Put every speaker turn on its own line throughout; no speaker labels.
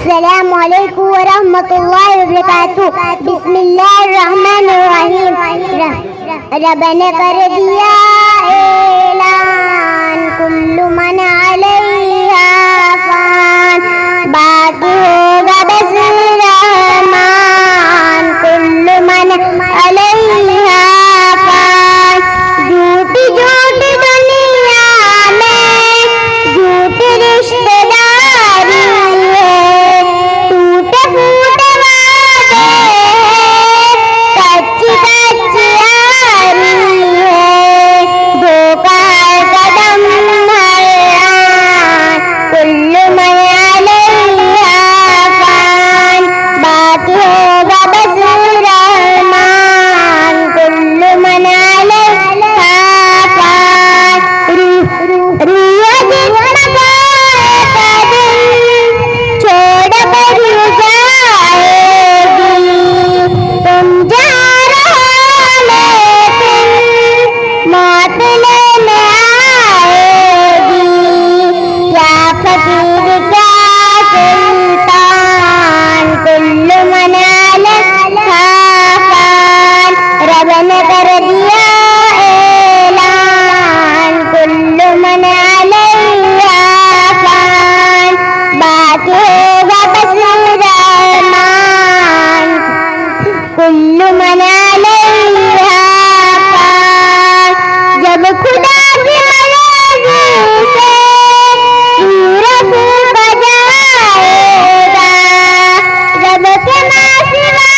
अस्सलामु अलैकुम व रहमतुल्लाहि व बरकातुहू। बिस्मिल्लाहिर्रहमानिर्रहीम। रब ने कर दिया ऐलान, कुल्लु मन अलैहा फान, बाकी होगा बस रहमान, कुल्लु मन अलैहा फान। झूठी झूठी दुनिया में झूठी रिश्तेदारी है, टूटे फूटे वादे कच्ची कच्ची यारी है, धोखा हर कदम हर आन, कुल्लु मन अलैहा फान, बाकी होगा बस रहमान, कुल्लु मन अलैहा फान। रिया जितना छोड़ कर जाएगी, तुम जा रहे लेकिन मौत लेने आएगी, क्या फकीर क्या सुल्तान, कुल्लु मन अलैहा फान। रब ने कर दिया ऐलान, कुल्लु मन अलैहा फान, बाकी होगा बस रहमान, कुल्लु मन अलैहा फान। जब खुदा की मर्जी से सूरज फूंका जाएगा, रब के मासिवा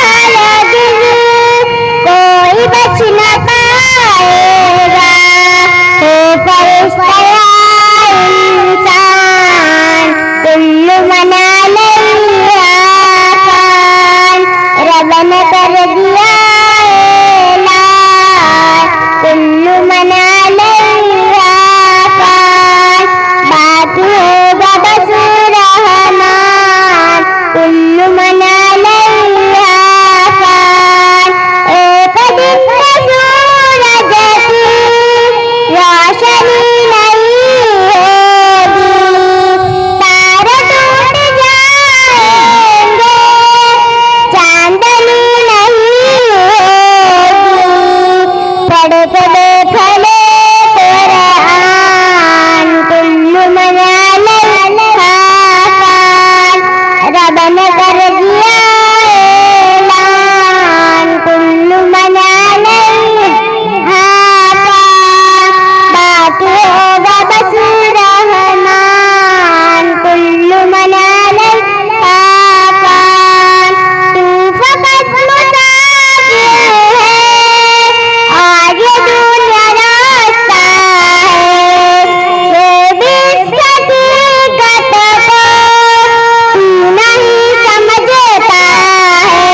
हरगिज़ कोई बच न पाएगा, हो फरिश्ता या इंसान, कुल्लु मन अलैहा फान। रब ने कर दिया ऐलान, कुल्लु मन अलैहा फान, बाकी होगा बस रहमान, कुल्लु मन अलैहा फान। एक दिन में सूरज की रोशनी नहीं होगी, तारे टूट जाएंगे, चांदनी नहीं होगी, पढ़ के देख ले कुरान, कुल्लु मन अलैहा फान। रब ने कर दिया ऐलान, कुल्लु मन अलैहा फान, बाकी होगा बस रहमान, कुल्लु मन अलैहा फान। तू फकत मुसाफिर है और ये दुनिया रास्ता है, ये भी इस हकीकत को तू नहीं समझता है,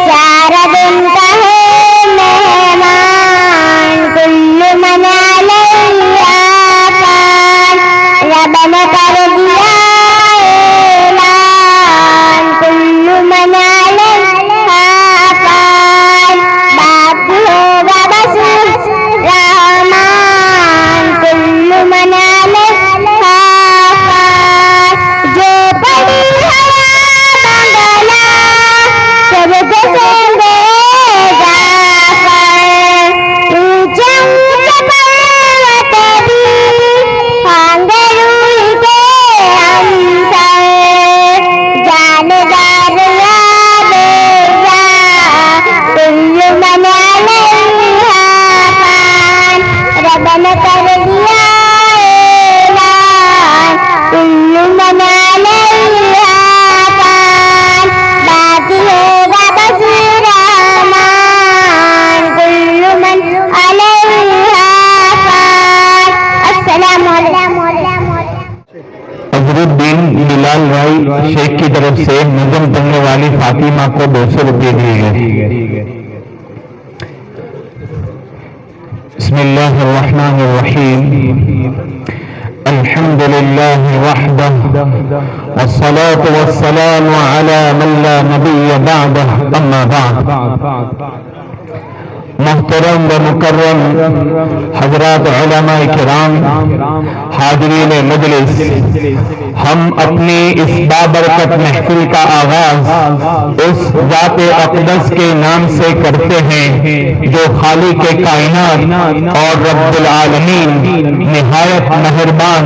4 दिन का है मेहमान, कुल्लु मन अलैहा फान। रब ने कर दिया ऐलान, कुल्लु मन अलैहा फान, बाकी होगा बस रहमान, कुल्लु मन अलैहा फान। जो बड़ी हया बंगला सबके संगे जाकर, ऊंचे ऊंचे पर्वत भी होंगे रूही के हमसर, जानदार याद जा, कुल्लु मन अलैहा फान। रब ने कर दिया ऐलान, कुल्लु मन अलैहा फान, बाकी होगा बस रहमान, कुल्लु मन अलैहा फान। अस्सलामु अलैकुम।
अजरुद्दीन बिलाल भाई शेख की तरफ से नज़म पढ़ने वाली फातिमा को 200 रुपये दिए गए। बिस्मिल्लाहिर्रहमानिर्रहीम। अल्हम्दुलिल्लाह वहदह वस्सलातु वस्सलामु अला मन ला नबिय्य बअदह, अम्मा बाद। मोहतरम व मुकर्रम हजरात उलमा किराम, हाज़रीन मजलिस, हम अपनी इस बाबरकत महफिल का आगाज उस ज़ाते अक़दस के नाम से करते हैं जो खालिक कायनात और रब्बुल आलमीन निहायत मेहरबान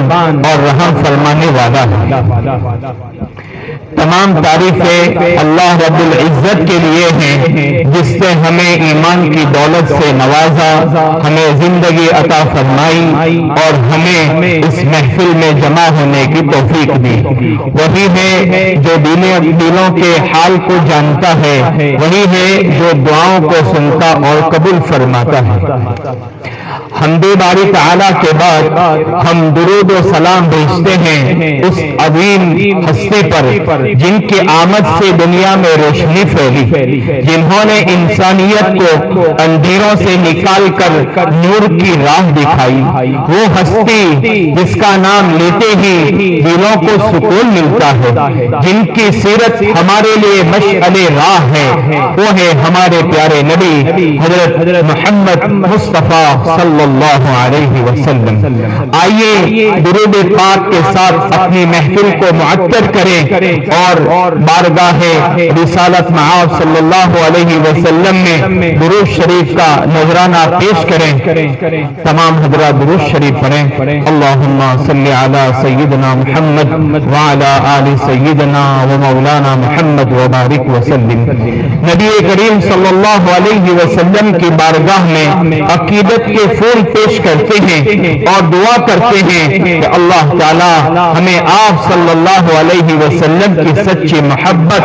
और रहम फरमाने वाला है। तमाम तारीफें अल्लाह रब्बुल इज्जत के लिए हैं जिससे हमें ईमान की दौलत से नवाजा, हमें जिंदगी अता फरमाई और हमें इस महफिल में जमा होने की तौफीक दी। वही है जो दिलों के हाल को जानता है, वही है जो दुआओं को सुनता और कबूल फरमाता है। हम्दे बारी तआला के बाद हम दुरूद व सलाम भेजते हैं उस अजीम हस्ती पर जिनकी आमद से दुनिया में रोशनी फैली, जिन्होंने इंसानियत को अंधेरों से निकाल कर नूर की राह दिखाई। वो हस्ती जिसका नाम लेते ही दिलों को सुकून मिलता है, जिनकी सीरत हमारे लिए मशअले राह है, वो है हमारे प्यारे नबी हजरत मोहम्मद मुस्तफा सल्लल्लाहु अलैहि वसल्लम। आइए दुरूद पाक के साथ अपनी महफिल को मुअत्तर करें और बारगाहे रिसालत मआब सल्लल्लाहु अलैहि वसल्लम में दुरूद शरीफ का नजराना पेश करें। तमाम हजरात दुरूद शरीफ पढ़ें। अल्लाहुम्मा सल्ली अला सय्यिदना मुहम्मद व अला आलि सय्यिदना व मौलाना मुहम्मद व बारिक वसल्लिम। नबी करीम सल्लल्लाहु अलैहि वसल्लम की बारगाह में अकीदत के फूल पेश करते हैं और दुआ करते हैं कि अल्लाह ताला हमें आप सल्लल्लाहु अलैहि वसल्लम की सच्ची मोहब्बत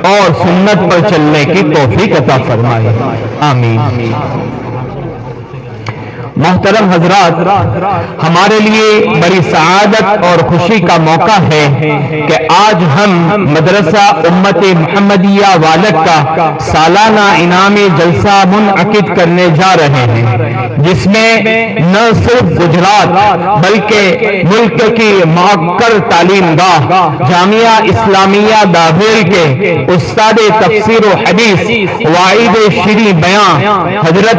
और सुन्नत पर चलने की तौफीक अता फरमाए। आमीन। मोहतरम हजरात, हमारे लिए बड़ी सआदत और खुशी का मौका है कि आज हम मदरसा उम्मत मुहम्मदिया वालद का सालाना इनामी जलसा मुनअकिद करने जा रहे हैं, जिसमें न सिर्फ गुजरात बल्कि मुल्क की मौक्कर तालीमगाह जामिया इस्लामिया दावेल के उस्ताद तफसीर व हदीस वाइद शीरी बयां हजरत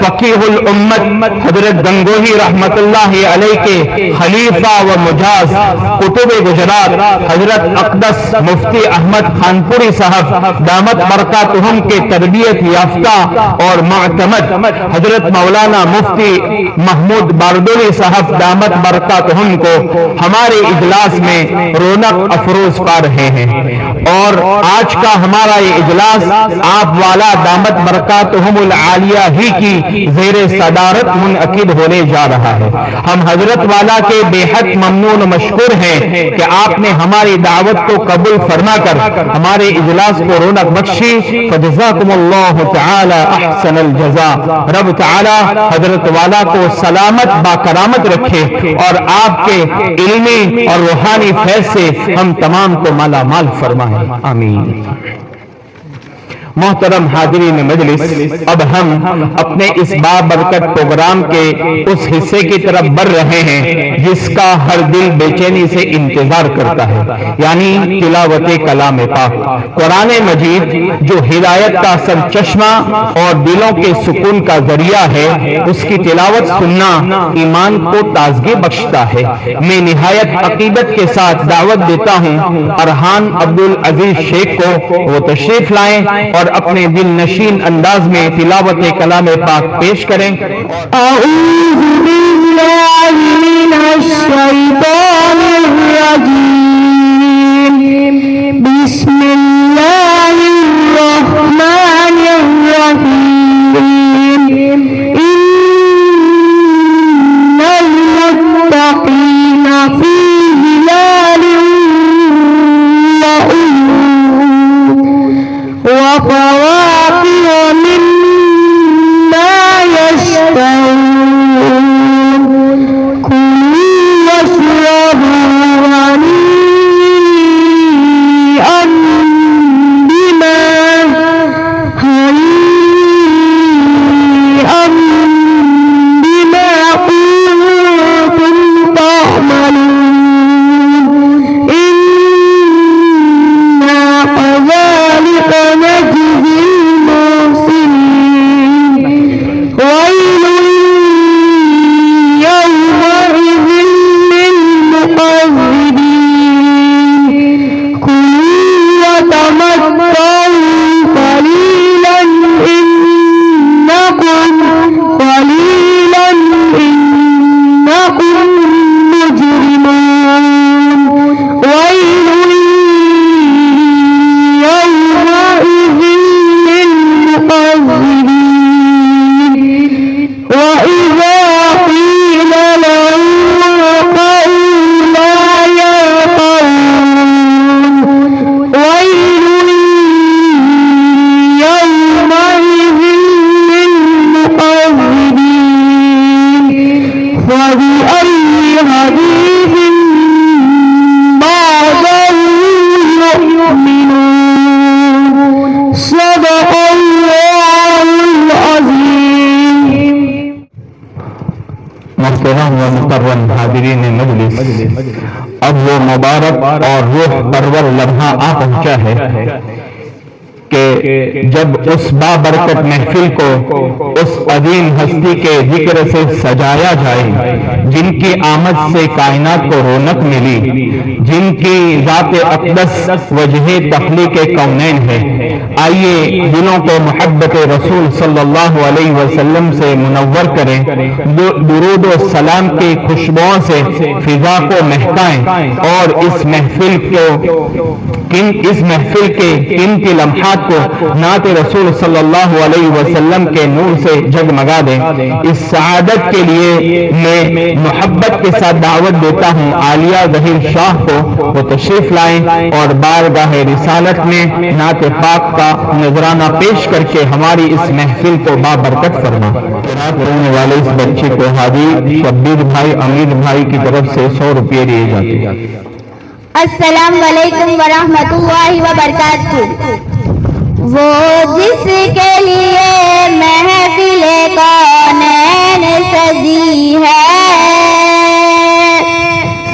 फकीहुल उम्मत हजरत गंगोही रहमतुल्लाहि अलैहि के खलीफा व मुजाज कुतुब गुजरात हजरत अक़दस मुफ्ती अहमद खानपुरी साहब दामत बरकातुहुम के तरबियत याफ्ता और मातमद हजरत मौलाना मुफ्ती महमूद बारदोली साहब दामत बरकातुहुम को हमारे इजलास में रौनक अफरोज पा रहे हैं। और आज का हमारा ये इजलास आप वाला दामत बरकातुहुमुल आलिया ही की ज़ेरे सदारत मुनअकिद होने जा रहा है। हम हजरत वाला के बेहद ममनून मशकूर हैं कि आपने हमारी दावत को कबूल फरमाकर हमारे इजलास को रौनक बख्शी। फजज़ाकुमुल्लाहु तआला अहसनल जज़ा। रब तआला हजरत वाला को सलामत बाकरामत रखे और आपके इल्मी और रूहानी फैज़ से हम तमाम को माला माल फरमाए। आमीन। मोहतरम हाज़रीन मजलिस, अब हम अपने इस बाबरकत प्रोग्राम के उस हिस्से की तरफ बढ़ रहे हैं जिसका हर दिल बेचैनी से इंतजार करता है, यानी तिलावत कलाम पाक। कुरान मजीद जो हिदायत का सरचश्मा और दिलों के सुकून का जरिया है, उसकी तिलावत सुनना ईमान को ताजगी बख्शता है। मैं निहायत अकीदत के साथ दावत देता हूँ अरहान अब्दुल अजीज शेख को वो तशरीफ लाएं और अपने दिल नशीन अंदाज में तिलावत कलाम पाक पेश करें।
अऊज़ु बिल्लाहि मिनश शैतानिर रजीम। बिस्मिल्लाहिर रहमानिर रहीम। इन्नल मुत्तक़ीना फी ज़िलालिन व फ़वाकिह मिम्मा यशतहून। कुलू वश्रबू हनीअन
हाज़िरीन मजलिस, अब वो मुबारक और रूह परवर लम्हा आ पहुंचा है कि जब उस बाबरकत महफिल को उस अजीम हस्ती के जिक्र से सजाया जाए, जिनकी आमद से कायनात को रौनक मिली, जिनकी ज़ात अक़दस वजह तख्लीक़ कौनैन है। आइए दिलों को मोहब्बत रसूल सल्लल्लाहु अलैहि वसल्लम से मुनव्वर करें, दुरूद व सलाम की खुशबुओं से फिजा को महकाएं और इस महफिल के कीमती लम्हात को नात रसूल सल्लल्लाहु अलैहि वसल्लम के नूर से जगमगा दें। इस सआदत के लिए मैं मोहब्बत के साथ दावत देता हूँ आलिया ज़हीर शाह को, वो तशरीफ लाएं और बारगाह रिसालत में नात पाक का नजराना पेश करके हमारी इस महफिल को बाबरकत फरमा। करने वाले इस बच्चे को हाजी शब्बीर भाई अमीर भाई की तरफ से 100 रुपये दिए जाते हैं।
अस्सलाम वालेकुम वरहमतुल्लाहि वबरकातुहू। वो जिसके लिए महफिले कौनैन सजी है,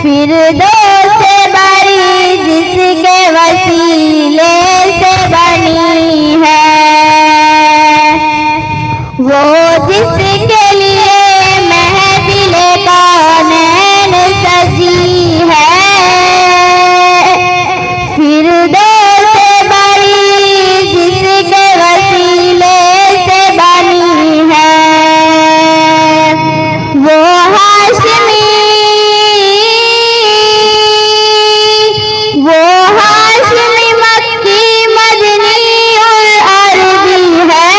फिरदौस से बड़ी जिसके वसीले से बनी है, वो जिसके लिए महफिले कौनैन सजी है, फिरदौस से बड़ी जिसके वसीले से बनी है, वो हाशमी मक्की मदनी और अरबी है,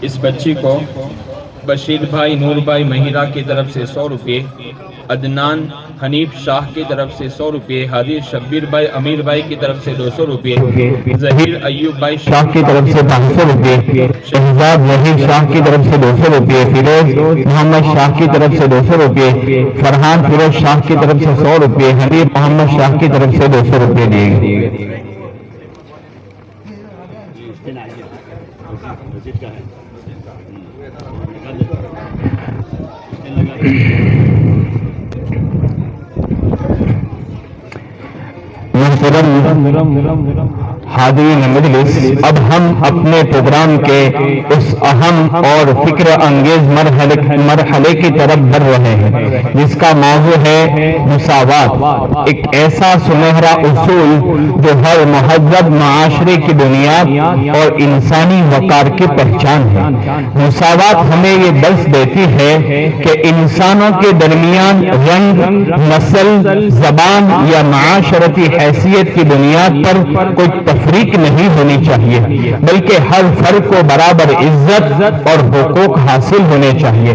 इस बच्ची को बशीर भाई, नूर भाई महिरा की तरफ से 100 रुपये, अदनान हनीफ शाह की तरफ से 100 रुपये, हादिर शब्बीर भाई अमीर भाई की तरफ से 200 रुपये, जहीर अयूब भाई
शाह की तरफ से 500 रुपये, शहजाद वहीद शाह की तरफ से 200 रुपये, फिरोज मोहम्मद शाह की तरफ से 200 रुपये, फरहान फिरोज शाह की तरफ से 100 रुपये, हनीफ मोहम्मद शाह की तरफ से 200 रुपये दिए गए। हाज़रीन मजलिस, अब हम अपने प्रोग्राम के उस अहम और फिक्र अंगेज मरहले की तरफ बढ़ रहे हैं जिसका मौजू है मुसावात, एक ऐसा सुनहरा उसूल जो हर महज़्ज़ब माशरे की बुनियाद और इंसानी वकार की पहचान है। मुसावात हमें ये दर्स देती है कि इंसानों के दरमियान रंग, नस्ल, जबान या माशरती हैसियत की बुनियाद पर कोई तफरीक नहीं होनी चाहिए, बल्कि हर फर्द को बराबर इज्जत और हुकूक हासिल होने चाहिए।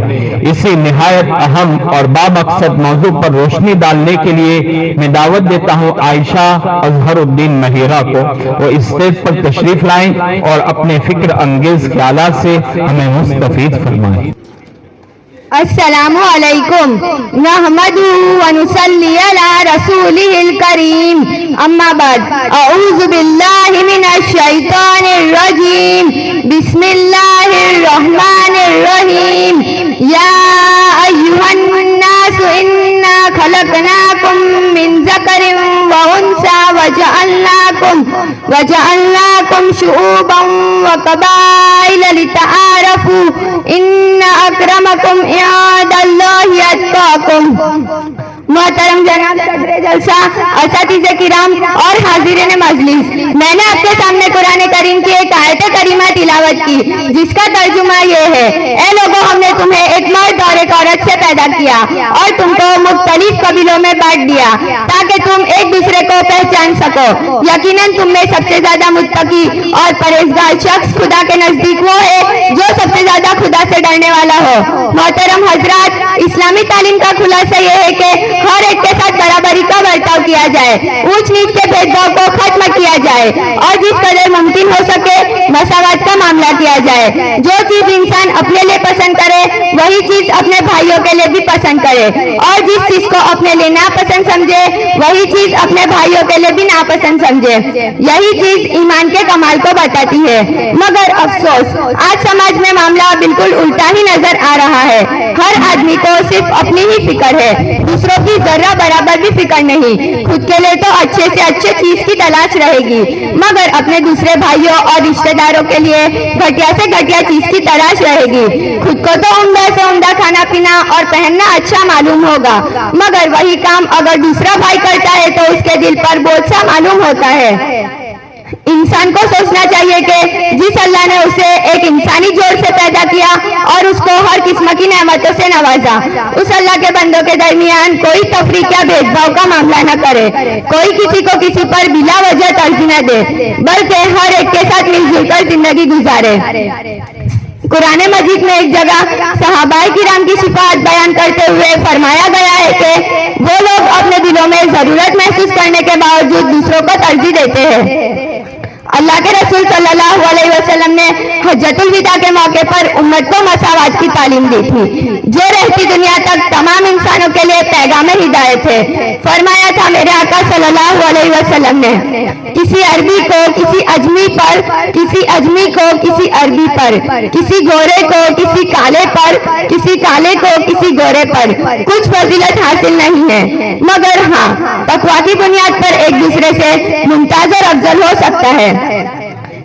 इसी निहायत अहम और बामकसद मौजू पर रोशनी डालने के लिए मैं दावत देता हूँ आयशा अजहरुद्दीन महिरा को, वो स्टेज पर तशरीफ लाएं और अपने फिक्र अंगेज ख्यालात से हमें मुस्तफीद फरमाएं।
अस्सलामु अलैकुम नहमदुहु व नुसल्ली अला रसूलिहिल करीम, अम्मा बाद, अऊज़ु बिल्लाहि मिनश शैतानिर रजीम, बिस्मिल्लाहिर रहमानिर रहीम। या अय्युहन नासु इन्ना खलकनाकुम मिन ज़करिन व उन्सा वजअलनाकुम शुऊबन व कबाइल लितआरफू इन्ना अक्रमकुम इंदल्लाहि अत्काकुम। मोहतरम जनाब सदरे जलसा, असातिज़े किराम और हाज़िरीन मजलिस, मैंने आपके सामने कुरान करीम की एक आयत करीमा तिलावत की जिसका तर्जुमा ये है, ए लोगों, हमने तुम्हें एक मर्द और एक औरत से पैदा किया और तुमको मुख्तलिफ कबीलों में बांट दिया ताकि तुम एक दूसरे को पहचान सको। यकीनन तुम में सबसे ज्यादा मुत्तकी और परहेजगार शख्स खुदा के नजदीक वो है जो सबसे ज्यादा खुदा से डरने वाला हो। मोहतरम हजरात, इस्लामी तालीम का खुलासा ये है कि हर एक के साथ बराबरी का बर्ताव किया जाए, ऊंच नीच के भेदभाव को खत्म किया जाए और जिस कदर मुमकिन हो सके मसावत का मामला किया जाए। जो चीज इंसान अपने लिए पसंद करे वही चीज अपने भाइयों के लिए भी पसंद करे और जिस चीज को अपने लिए नापसंद समझे वही चीज अपने भाइयों के लिए भी नापसंद समझे। यही चीज ईमान के कमाल को बताती है। मगर अफसोस, आज समाज में मामला बिल्कुल उल्टा ही नजर आ रहा है। हर आदमी को सिर्फ अपनी ही फिक्र है, दूसरों की जरा बराबर भी फिक्र नहीं। खुद के लिए तो अच्छे से अच्छे चीज की तलाश रहेगी, मगर अपने दूसरे भाइयों और रिश्तेदारों के लिए घटिया से घटिया चीज की तलाश रहेगी। खुद को तो उम्दा से उम्दा खाना पीना और पहनना अच्छा मालूम होगा, मगर वही काम अगर दूसरा भाई करता है तो उसके दिल पर बोझ सा मालूम होता है। इंसान को सोचना चाहिए कि जिस अल्लाह ने उसे एक इंसानी जोड़ से पैदा किया और उसको हर किस्म की नेमतों से नवाजा, उस अल्लाह के बंदों के दरमियान कोई तफरीक या भेदभाव का मामला न करे, कोई किसी को किसी पर बिला वजह तरजीह न दे, बल्कि हर एक के साथ मिलजुल कर जिंदगी गुजारे। कुरान मजीद में एक जगह सहाबाए किराम की सिफात बयान करते हुए फरमाया गया है कि वो लोग अपने दिलों में जरूरत महसूस करने के बावजूद दूसरों को तरजीह देते हैं। अल्लाह के रसूल सल्लल्लाहु अलैहि वसल्लम ने हज्जतुल विदा के मौके पर उम्मत को मसावत की तालीम दी थी, जो रहती दुनिया तक तमाम इंसानों के लिए पैगाम हिदायत है। फरमाया था मेरे आका सल्लल्लाहु अलैहि वसल्लम ने, किसी अरबी को किसी अजमी पर, किसी अजमी को किसी अरबी पर, किसी गोरे को किसी काले पर, किसी काले को किसी गोरे पर कुछ फजीलत हासिल नहीं है, मगर हाँ, तकवा की बुनियाद पर एक दूसरे से मुमताज और अफजल हो सकता है।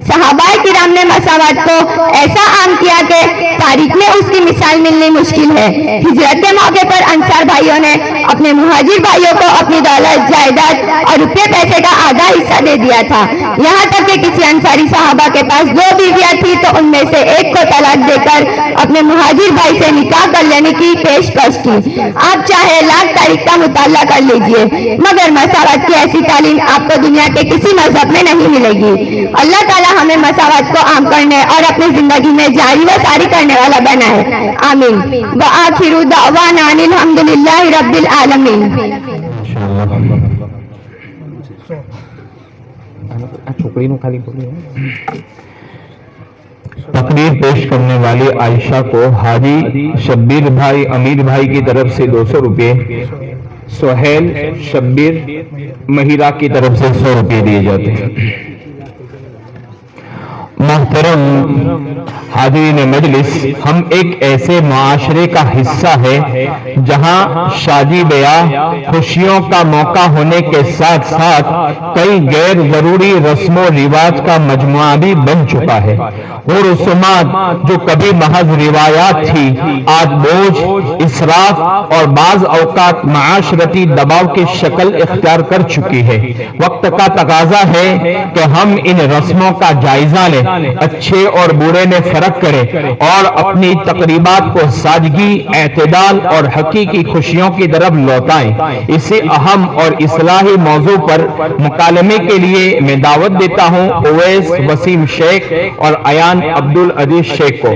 सहाबाए किराम ने मसावत को ऐसा आम किया कि तारीख में उसकी मिसाल मिलनी मुश्किल है। हिजरत के मौके पर अंसार भाइयों ने अपने मुहाजिर भाइयों को अपनी दौलत, जायदाद और रुपये पैसे का आधा हिस्सा दे दिया था। यहाँ तक कि किसी अंसारी साहबा के पास 2 बीवियां थी तो उनमें से एक को तलाक देकर अपने मुहाजिर भाई से निकाह कर लेने की पेशकश की। आप चाहे लाख तारीख का मुताला कर लीजिए, मगर मसावत की ऐसी तालीम आपको दुनिया के किसी मजहब में नहीं मिलेगी। अल्लाह ताला हमें मसावत को आम करने और अपनी जिंदगी में जारी व सारी करने वाला बनाए, आमीन। व आखिरु दावाना अनिल हम्दुलिल्लाहि रब्बिल आलमीन।
तकरीर पेश करने वाले आयशा को हाजी शब्बीर भाई अमीर भाई की तरफ से 200 रुपये, सोहेल शब्बीर महिरा की तरफ से 100 रुपये दिए जाते हैं। मोहतरम हाज़रीन मजलिस, हम एक ऐसे माशरे का हिस्सा है जहां शादी ब्याह खुशियों का मौका होने के साथ साथ कई गैर जरूरी रस्मों रिवाज का मजमुआ भी बन चुका है और रसूमात जो कभी महज रिवायात थी आज बोझ, इसराफ और बाज औकात माशरती दबाव की शक्ल इख्तियार कर चुकी है। वक्त का तकाजा है कि हम इन रस्मों का जायजा लें, अच्छे और बुरे में फर्क करें और अपनी तकरीबात को सादगी, एतदाल और हकीकी खुशियों की तरफ लौटाएं। इसी अहम और इस्लाही मौजू पर मुकालमे के लिए मैं दावत देता हूं उवैस वसीम शेख और अयान अब्दुल अजीज शेख को।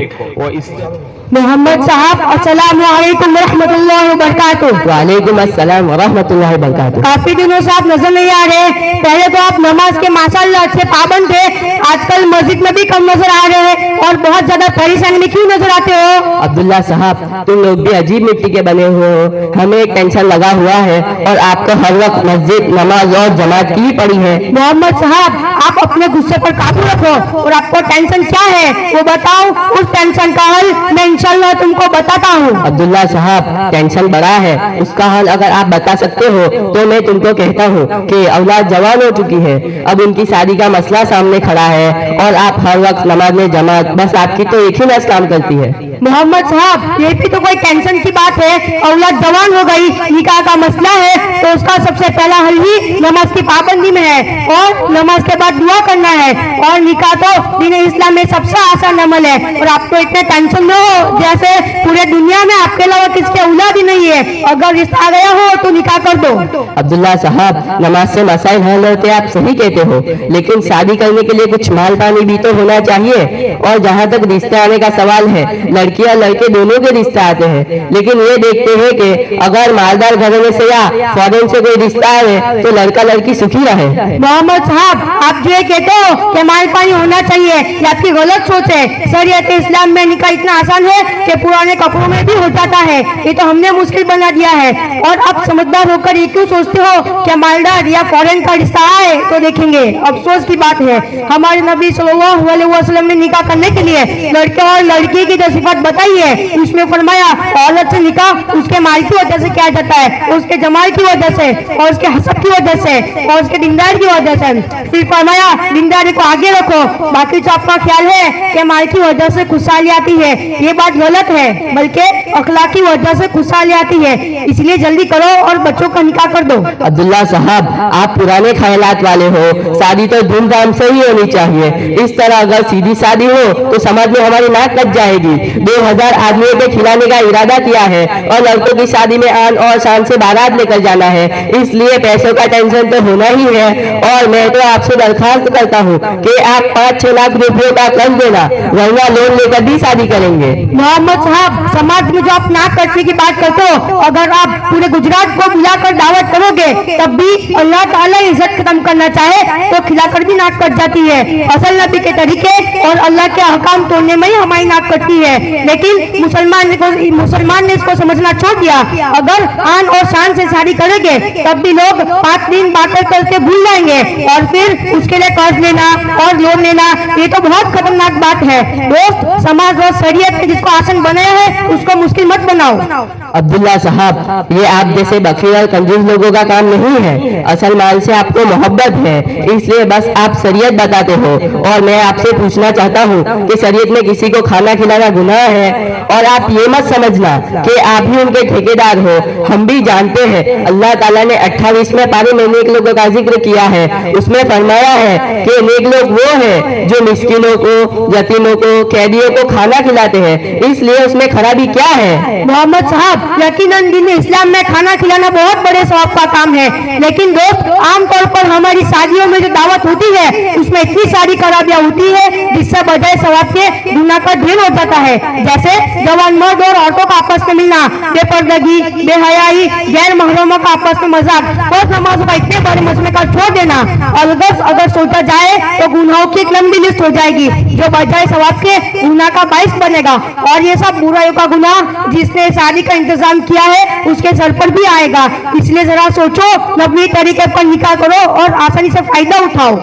मोहम्मद साहब अस्सलाम वालेकुम रहमतुल्लाहि व बरकातुहू।
वालेकुम अस्सलाम व रहमतुल्लाहि व बरकातुहू।
काफी दिनों से आप नजर नहीं आ रहे। पहले तो आप नमाज के माशाअल्लाह अच्छे पाबंद थे, आजकल मस्जिद में भी कम नजर आ रहे हैं और बहुत ज्यादा परेशानी में क्यों नजर आते हो?
अब्दुल्ला साहब, तुम लोग भी अजीब मिट्टी के बने हुए हो। हमें एक टेंशन लगा हुआ है और आपको हर वक्त मस्जिद, नमाज और जमात की पड़ी है।
मोहम्मद साहब, आप अपने गुस्से पर काबू रखो और आपको टेंशन क्या है वो बताओ। उस टेंशन का हल मैं इंशाल्लाह तुमको बताता हूँ।
अब्दुल्ला साहब, टेंशन बड़ा है, उसका हल अगर आप बता सकते हो तो मैं तुमको कहता हूँ कि औलाद जवान हो चुकी है, अब उनकी शादी का मसला सामने खड़ा है और आप हर वक्त नमाज में जमात, बस आपकी तो एक ही नस काम करती है।
मोहम्मद साहब, ये भी तो कोई टेंशन की बात है। औलाद जवान हो गई, निकाह का मसला है तो उसका सबसे पहला हल ही नमाज की पाबंदी में है और नमाज के बाद दुआ करना है। और निकाह तो दीन इस्लाम में सबसे आसान अमल है और आपको इतने टेंशन न हो जैसे पूरे दुनिया में आपके अलावा किसके औलाद ही नहीं है। अगर रिश्ता आ गया हो तो निकाह कर दो।
अब्दुल्ला साहब, नमाज से मसाइल हल होते आप सही कहते हो, लेकिन शादी करने के लिए कुछ माल पानी भी तो होना चाहिए। और जहाँ तक रिश्ते आने का सवाल है, लड़कियां लड़के दोनों के रिश्ते आते हैं, लेकिन ये देखते हैं कि अगर मालदार घराने से या फॉरेन से कोई रिश्ता आए तो लड़का लड़की सुखी रहे।
मोहम्मद साहब, आप जो ये कहते हो कि माल पानी होना चाहिए, ये आपकी गलत सोच है। शरीयत इस्लाम में निकाह इतना आसान है कि पुराने कपड़ों में भी हो जाता है। ये तो हमने मुश्किल बना दिया है। और आप समझदार होकर ये क्यों सोचते हो कि मालदार या फॉरेन का रिश्ता आए तो देखेंगे? अफसोस की बात है, हमारे नबी सल्लल्लाहु अलैहि वसल्लम ने निकाह करने के लिए लड़के और लड़की की जो सिफत बताई है उसमें फरमाया औरत से निकाह उसके माल की वजह से किया जाता है, उसके जमाल की वजह से और उसके हसब की वजह से और उसके दीनदार की वजह से। फिर फरमाया दीनदारी को आगे रखो, बाकी जो आपका ख्याल है कि माल की वजह से खुशहाली आती है, ये बात गलत है, बल्कि अखलाक की वजह से खुशहाली आती है। इसलिए जल्दी करो और बच्चों का निकाह कर दो।
अब्दुल्ला साहब, आप पुराने ख्यालात वाले हो, शादी तो धूमधाम से ही होनी चाहिए। इस तरह अगर सीधी शादी हो तो समाज में हमारी नाक कट जाएगी। 2000 आदमियों के खिलाने का इरादा किया है और लड़कों की शादी में आन और शान से बारात लेकर जाना है, इसलिए पैसों का टेंशन तो होना ही है। और मैं तो आपसे दरखास्त करता हूँ कि आप 5-6 लाख रुपयों का कर्ज देना, वरना लोन लेकर भी शादी करेंगे।
मोहम्मद साहब, समाज में जो आप नाक कटने की बात करते हो, अगर आप पूरे गुजरात को बुलाकर दावत करोगे तब भी अल्लाह ताला इज्जत खत्म करना चाहे तो खिलाकर भी नाक कट जाती है। असल नबी के तरीके और अल्लाह के अहकाम तोड़ने में ही हमारी नाक कटती है, लेकिन मुसलमान ने इसको समझना छोड़ दिया। अगर आन और शान से शादी करेंगे तब भी लोग 5 दिन बातें करके भूल जाएंगे और फिर उसके लिए कर्ज लेना और लोन लेना, ये तो बहुत खतरनाक बात है। दोस्त, समाज और शरीयत ने जिसको आसान बनाया है उसको मुश्किल मत बनाओ।
अब्दुल्ला साहब, ये आप जैसे बखील और कंजूस लोगों का काम नहीं है। असल माल से आपको मोहब्बत है, इसलिए बस आप शरीयत बताते हो। और मैं आपसे पूछना चाहता हूँ कि शरीयत में किसी को खाना खिलाना गुनाह है, और आप ये मत समझना कि आप ही उनके ठेकेदार हो। हम भी जानते हैं अल्लाह ताला ने 28वें पारे में नेक लोगों का जिक्र किया है, उसमें फरमाया है कि नेक लोग वो हैं जो मिस्किनों को, यतीमों को, कैदियों को खाना खिलाते हैं, इसलिए उसमें खराबी क्या है?
मोहम्मद साहब, यकीनन दिन इस्लाम में खाना खिलाना बहुत बड़े सवाब का काम है, लेकिन दोस्त आमतौर पर हमारी शादियों में जो दावत होती है उसमें इतनी सारी खराबियां होती है जिससे बजाय सवाब के गुनाह का ढेर हो जाता है। जैसे जवान मर्द और औरतों का आपस में मिलना, बेपर्दगी, बेहयाई, गैर महरमों का आपस में मजाक, फर्ज नमाजों का इतने बड़े मसले का छोड़ देना। और अगर सोचा जाए तो गुनाहों की एक लंबी लिस्ट हो जाएगी जो बजाय सवाब के गुनाह का बाइस बनेगा, और ये सब बुराइयों का गुनाह जिसने शादी का इंतजाम किया है उसके सर पर भी आएगा। इसलिए जरा सोचो, नबी तरीके पर निकाह करो और आसानी से फायदा उठाओ।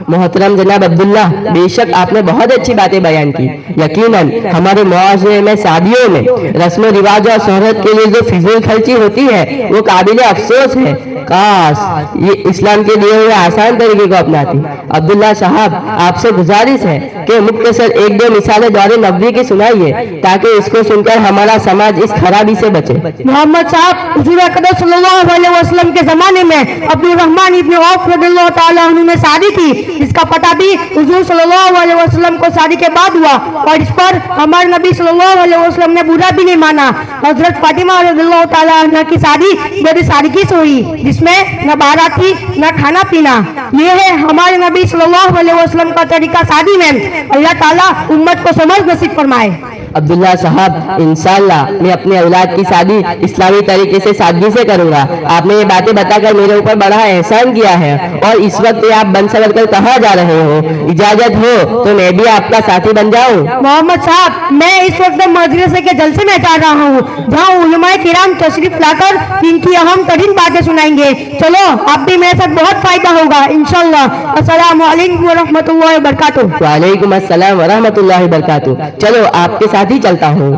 मोहतरम जनाब अब्दुल्ला, बेशक आपने बहुत अच्छी बातें बयान की। यकीनन हमारे मुआशरे में शादियों में रस्म रिवाज और शोहरत के लिए जो फिजूल खर्ची होती है वो काबिल अफसोस है। काश ये इस्लाम के दिए हुए आसान तरीके को अपनाती। अब्दुल्ला साहब, आपसे गुजारिश है कि मुख्तसर एक दो मिसालें दौरे नबवी की सुनाइए ताकि इसको सुनकर हमारा समाज इस खराबी से बचे।
मोहम्मद साहब, हुजूर अकरम सल्लल्लाहु अलैहि वसल्लम के जमाने में अब्दुल रहमान इब्न औफ रज़ियल्लाहु ताला अन्हु ने शादी की, जिसका पता भी हुजूर सल्लल्लाहु अलैहि वसल्लम को शादी के बाद हुआ, और इस पर हमारे नबी सल्लल्लाहु अलैहि वसल्लम ने बुरा भी नहीं माना। हजरत फातिमा रज़ियल्लाहु ताला अन्हा की शादी बड़ी सादगी से हुई, जिसमें न बारात थी न खाना पीना। ये है हमारे नबी सल्लल्लाहु अलैहि वसल्लम का तरीका शादी में। अल्लाह ताला उम्मत को समझ नसीब फरमाए।
अब्दुल्ला साहब, इंशाअल्लाह मैं अपने औलाद की शादी इस्लामी तरीके से सादगी से करूंगा। आपने ये बातें बताकर मेरे ऊपर बड़ा एहसान किया है, और इस वक्त ये आप बन सवर कर कहाँ जा रहे हो? इजाजत हो तो मैं भी आपका साथी बन जाऊं।
मोहम्मद साहब, मैं इस वक्त मदरसे के जलसे में जा रहा हूँ, जहाँ उलमाए किराम तशरीफ लाकर इनकी अहम तरीन बातें सुनाएंगे। चलो, आप भी मेरे साथ बहुत फायदा होगा इंशाअल्लाह। अस्सलामु अलैकुम व रहमतुल्लाहि व बरकातुहू।
वालेकुम अस्सलाम व रहमतुल्लाहि व बरकातुहू। चलो, आपके साथ ही चलता हूँ।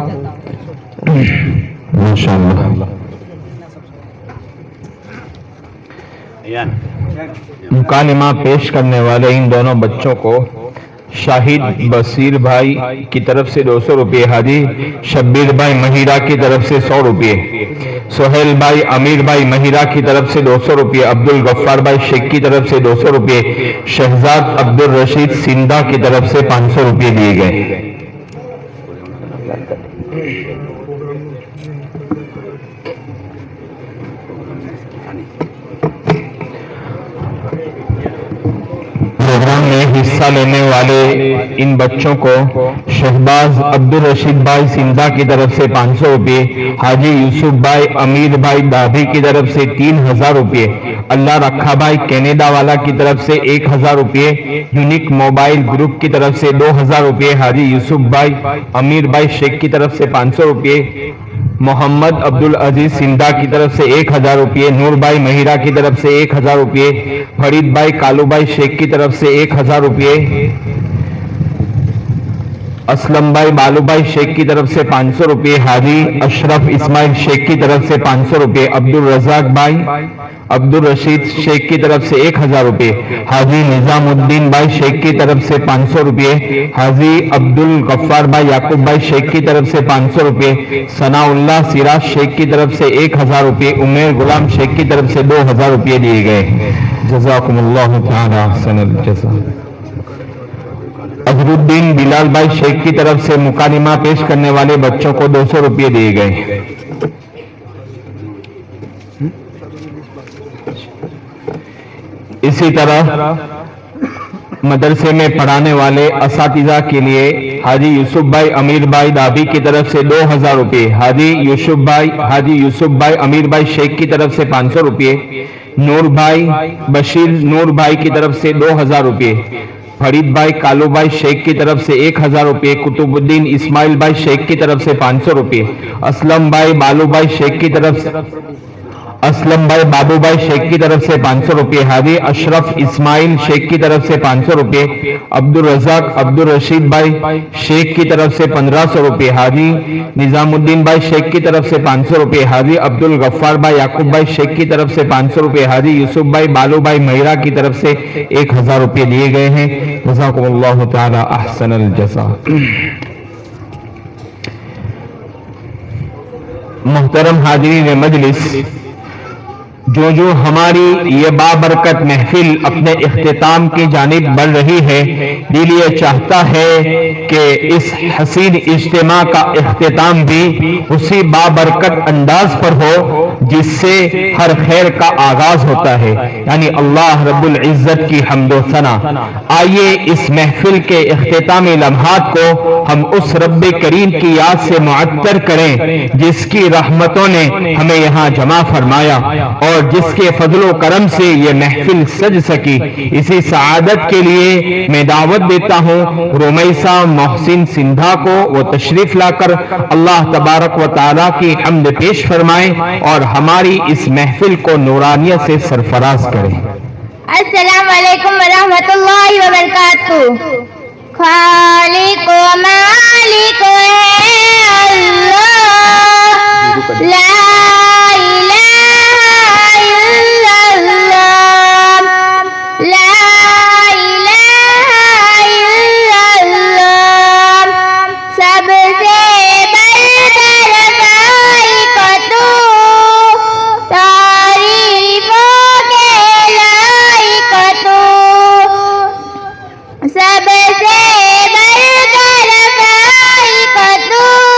माशाअल्लाह। मुकालिमा पेश करने वाले इन दोनों बच्चों को शाहिद बसीर भाई की तरफ से 200 रुपये, हाजी शब्बीर भाई महिरा की तरफ से 100 रुपये, सोहेल भाई अमीर भाई महिरा की तरफ से 200 रुपये, अब्दुल गफ्फार भाई शेख की तरफ से 200 रुपये, शहजाद अब्दुल रशीद सिंधा की तरफ से 500 रुपये दिए गए। प्रोग्राम में हिस्सा लेने वाले इन बच्चों को शहबाज अब्दुल रशीद भाई सिंधा की तरफ से 500 रुपये, हाजी यूसुफ भाई अमीर भाई दाभी की तरफ से 3000 रुपये, अल्लाह रखा भाई कनाडा वाला की तरफ से 1000 रुपये, यूनिक मोबाइल ग्रुप की तरफ से 2000 रुपये, हाजी यूसुफ भाई अमीर भाई शेख की तरफ से 500 रुपये, मोहम्मद अब्दुल अजीज सिंधा की तरफ से 1000 रुपये, नूर भाई महिरा की तरफ से 1000 रुपये, फरीद भाई कालू भाई शेख की तरफ से 1000 रुपये, असलम भाई बालू भाई शेख की तरफ से 500 रुपये, हाजी अशरफ इस्माइल शेख की तरफ से 500 रुपये, अब्दुल रजाक भाई अब्दुल रशीद शेख की तरफ से 1000 रुपये, हाजी निजामुद्दीन भाई शेख की तरफ से 500 रुपये, हाजी अब्दुल गफ्फार भाई याकूब भाई शेख की तरफ से 500 रुपये, सनाउल्लाह सिराज शेख की तरफ से 1000 रुपये, उमेर गुलाम शेख की तरफ से 2000 रुपये दिए गए। जज़ाकुमुल्लाहु तआला अहसनल जज़ा। अजरुद्दीन बिलाल भाई शेख की तरफ से मुकालिमा पेश करने वाले बच्चों को 200 रुपये दिए गए। इसी तरह मदरसे में पढ़ाने वाले असातिज़ा के लिए हाजी यूसुफ भाई अमीर भाई दाबी की तरफ से 2000 रुपये, हाजी यूसुफ भाई अमीर भाई शेख की तरफ से 500 रुपये, नूर भाई बशीर नूर भाई की तरफ से 2000 रुपये, फरीद भाई कालू भाई शेख की तरफ से 1000 रुपये, कुतुबुद्दीन इस्माइल भाई शेख की तरफ से 500 रुपये, असलम भाई बालू भाई शेख की तरफ से असलम भाई बाबू भाई शेख की तरफ से 500 रुपये, हाजी अशरफ इस्माइल शेख की तरफ से 500 रुपये, अब्दुल रजाक अब्दुल रशीद भाई शेख की तरफ से 1500 रुपये, हाजी निजामुद्दीन भाई शेख की तरफ से 500 रुपये, हाजी अब्दुल गफ्फार भाई याकूब भाई शेख की तरफ से 500 रुपये, हाजी यूसुफ भाई बालू भाई महिरा की तरफ से 1000 रुपये दिए गए हैं। जज़ाकुमुल्लाहु तआला अहसनल जज़ा। मोहतरम हाजिरीन मजलिस, जो जो हमारी ये बाबरकत महफिल अपने इख्तिताम की जानिब बढ़ रही है, दिल ये चाहता है कि इस हसीन इज्तिमा का इख्तिताम भी उसी बाबरकत अंदाज पर हो जिससे हर खैर का आगाज होता है, यानी अल्लाह रब्बुल इज्जत की हम्दो सना। आइए इस महफिल के इख्तितामी लम्हात को हम उस रब्बे करीम की याद से मुअत्तर करें जिसकी रहमतों ने हमें यहाँ जमा फरमाया और जिसके फजलो करम से ये महफिल सज सकी। इसी सआदत के लिए मैं दावत देता हूँ रुमैसा मोहसिन सिंधा को, वो तशरीफ लाकर अल्लाह तबारक व तआला की हम्द पेश फरमाएं और हमारी इस महफिल को नूरानियत से सरफराज करें।
अस्सलाम वालेकुम व रहमतुल्लाहि व बरकातुहू। खालिक व मालिक है अल्लाह, ला सबसे बढ़कर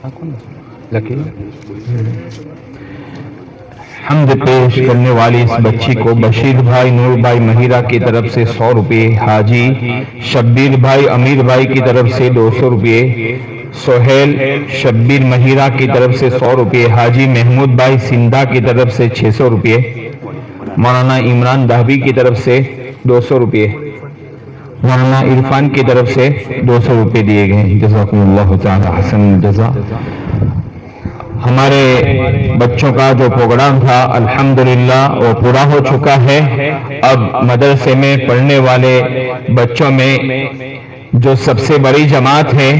हमद पेश करने वाली इस बच्ची को बशीर भाई नूर भाई महिरा की तरफ से 100 रुपये, हाजी शब्बीर भाई अमीर भाई की तरफ से 200 रुपये, सोहेल शब्बीर महिरा की तरफ से 100 रुपये, हाजी महमूद भाई सिंधा की तरफ से 600 रुपये, मौलाना इमरान दहबी की तरफ से 200 रुपये, मौलाना इरफान की तरफ से 200 रुपये दिए गए। जज़ाकुमुल्लाहु ताला हसन जज़ा। हमारे बच्चों का जो प्रोग्राम था अल्हम्दुलिल्लाह वो पूरा हो चुका है। अब मदरसे में पढ़ने वाले बच्चों में जो सबसे बड़ी जमात है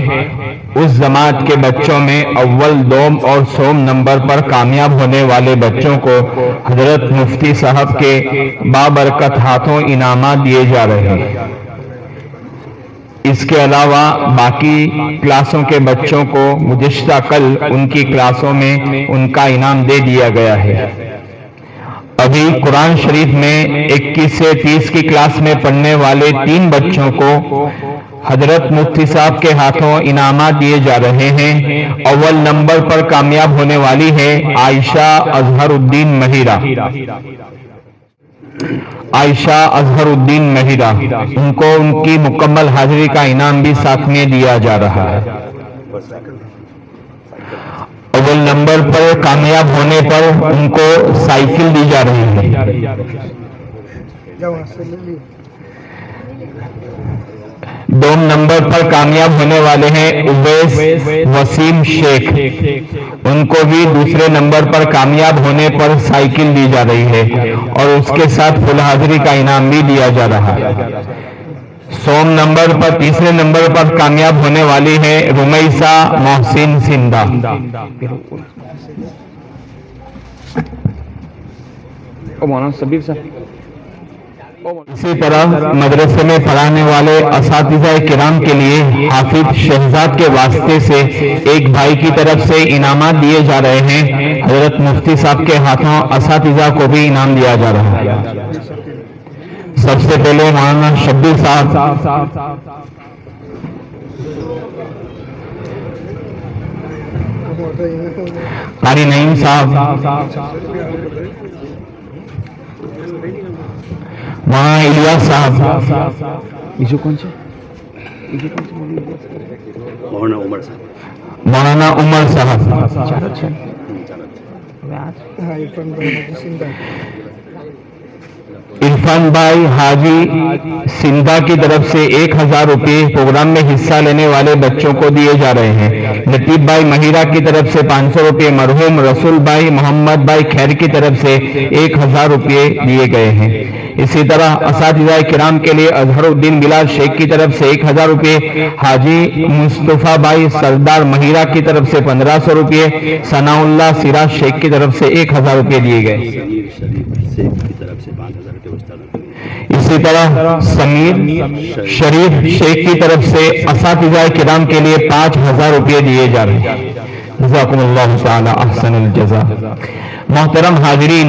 उस जमात के बच्चों में अव्वल, दोम और सोम नंबर पर कामयाब होने वाले बच्चों को हजरत मुफ्ती साहब के बाबरकत हाथों इनामात दिए जा रहे हैं। इसके अलावा बाकी क्लासों के बच्चों को गुज़िश्ता कल उनकी क्लासों में उनका इनाम दे दिया गया है। अभी कुरान शरीफ में 21 से 30 की क्लास में पढ़ने वाले 3 बच्चों को हजरत मुफ्ती साहब के हाथों इनामात दिए जा रहे हैं। अव्वल नंबर पर कामयाब होने वाली है आयशा अजहरुद्दीन महिरा। आयशा अजहरुद्दीन महिरा, उनको उनकी मुकम्मल हाजिरी का इनाम भी साथ में दिया जा रहा है। अव्वल नंबर पर कामयाब होने पर उनको साइकिल दी जा रही है। दोम नंबर पर कामयाब होने वाले हैं उवैस वसीम शेख, उनको भी दूसरे नंबर पर कामयाब होने पर साइकिल दी जा रही है और उसके साथ फुल हाजिरी का इनाम भी दिया जा रहा है। सोम नंबर पर तीसरे नंबर पर कामयाब होने वाली है रुमैसा मोहसिन सिंधा। इसी तरह मदरसे में पढ़ाने वाले असातिज़ा किराम के लिए हाफिज शहजाद के वास्ते से एक भाई की तरफ से इनामात दिए जा रहे हैं। हजरत मुफ्ती साहब के हाथों असातिज़ा को भी इनाम दिया जा रहा है। सबसे पहले मौलाना शब्बीर साहब, कारी नईम साहब, मौलाना इलियास साहब, मौलाना उमर साहब, इरफान भाई हाजी सिंधा की तरफ से 1000 रुपये प्रोग्राम में हिस्सा लेने वाले बच्चों को दिए जा रहे हैं। लतीफ भाई महिरा की तरफ से 500 रुपये, मरहूम रसूल भाई मोहम्मद भाई खैर की तरफ से 1000 रुपये दिए गए हैं। इसी तरह असातिज़ा किराम के लिए अजहरुद्दीन बिलाल शेख की तरफ से 1000 रुपये, हाजी मुस्तफ़ा भाई सरदार महिरा की तरफ से 1500 रुपये, सनाउल्लाह सिराज शेख की तरफ से 1000 रुपये दिए गए। इसी तरह समीर शरीफ शेख की तरफ से असातिज़ा किराम के लिए 5000 रुपये दिए जा रहे हैं। जज़ाकुमुल्लाहु ताला अहसनुल जज़ा। मोहतरम हाजिरीन,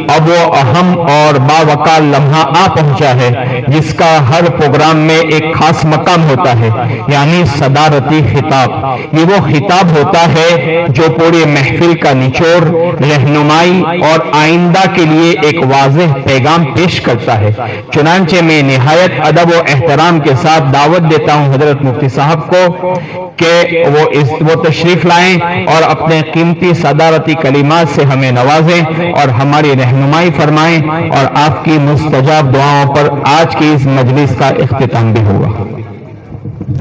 अब वो अहम और बावकार लम्हा आ पहुंचा है जिसका हर प्रोग्राम में एक खास मकाम होता है, यानी सदारती खिताब। ये वो खिताब होता है जो पूरी महफिल का निचोड़, रहनुमाई और आइंदा के लिए एक वाज़ेह पैगाम पेश करता है। चुनांचे में निहायत अदब व एहतराम के साथ दावत देता हूँ हजरत मुफ्ती साहब को कि वो तशरीफ लाएं और अपने कीमती सदारती कलिमात से हमें नवाजें और हमारी रहनुमाई फरमाएं, और आपकी मुस्तजाब दुआओं पर आज की इस मजलिस का इख्तिताम भी होगा।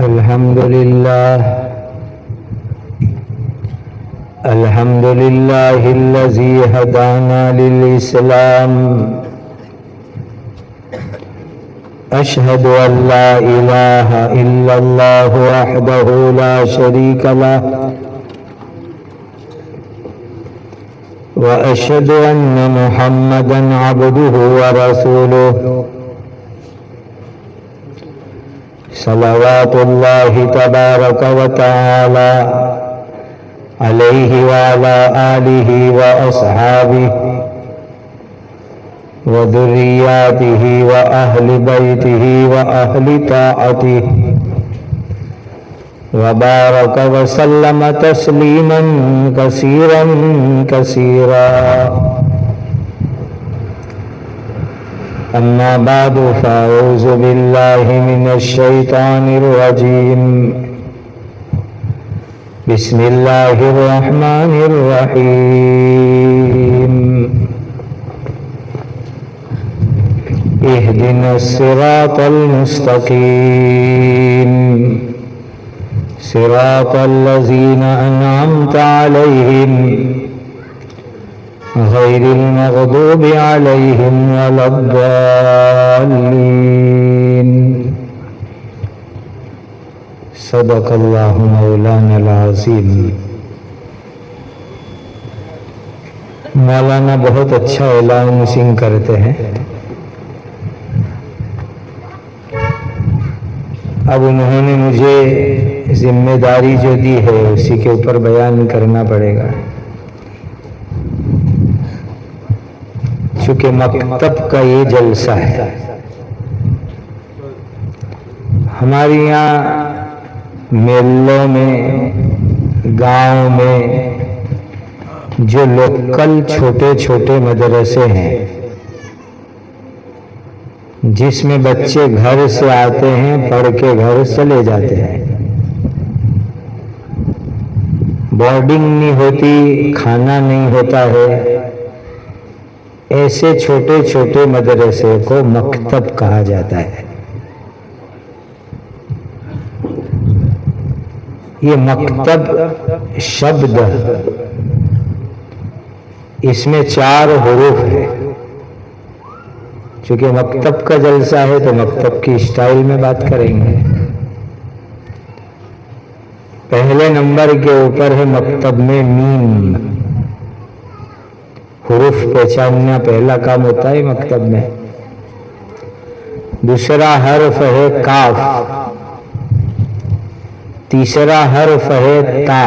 अल्हम्दुलिल्लाह अल्हम्दुलिल्लाहिल्लज़ी हदाना लिल इस्लाम अशहदु अल्ला इलाहा इल्लल्लाहु वहदहु ला शरीका लह व अशहदु अन्न मुहम्मदन अब्दुहु व रसूलुहु सल्लल्लाहु तबारक व तआला अलैहि व अला आलिहि व अस्हाबिहि व दुर्रिय्यतिहि व अहलि बैतिहि व अहलि ताअतिहि वबारक वसल्लम तस्लीमन कसीरन कसीरा। अम्मा बाद फ़अऊज़ु बिल्लाहि मिनश शैतानिर रजीम। बिस्मिल्लाहिर रहमानिर रहीम। इहदिनस सिरातल मुस्तकीम सिरातल लज़ीना अनअमता अलैहिम गैरिल मग़दूबि अलैहिम वलद्दाल्लीन। सदक़ल्लाहु मौलाना अज़ीम। मौलाना बहुत अच्छा अनाउंसिंग करते हैं। अब उन्होंने मुझे जिम्मेदारी जो दी है उसी के ऊपर बयान करना पड़ेगा, चूँकि मकतब का ये जलसा है। हमारे यहाँ मेलों में, गांव में जो लोकल छोटे छोटे मदरसे हैं जिसमें बच्चे घर से आते हैं, पढ़ के घर चले जाते हैं, बोर्डिंग नहीं होती, खाना नहीं होता है, ऐसे छोटे छोटे मदरसे को मकतब कहा जाता है। ये मकतब शब्द, इसमें 4 हुरूफ है। चूंकि मकतब का जलसा है तो मकतब की स्टाइल में बात करेंगे। पहले नंबर के ऊपर है मकतब में मीम। हुरूफ पहचानना पहला काम होता है मकतब में। दूसरा हर्फ है काफ, तीसरा हर्फ है ता,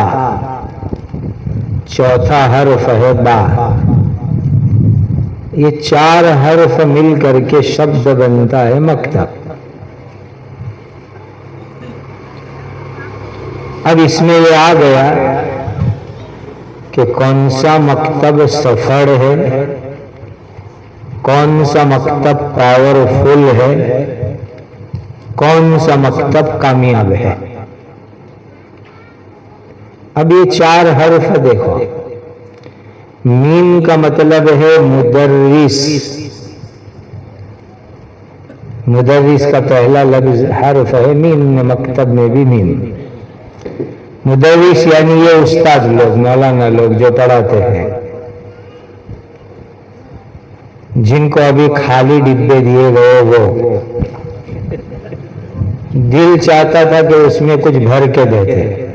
चौथा हर्फ है बा। ये 4 हर्फ मिल करके शब्द बनता है मकतब। अब इसमें ये आ गया कि कौन सा मकतब सफर है, कौन सा मकतब पावरफुल है, कौन सा मकतब कामयाब है। अब ये 4 हर्फ देखो। मीम का मतलब है मुदर्रिस। मुदर्रिस का पहला लफ्ज हर्फ है मीम में, मकतब में भी मीम। मुदर्रिस यानी ये उस्ताद लोग, मौलाना लोग जो पढ़ाते हैं, जिनको अभी खाली डिब्बे दिए गए। वो दिल चाहता था कि उसमें कुछ भर के देते।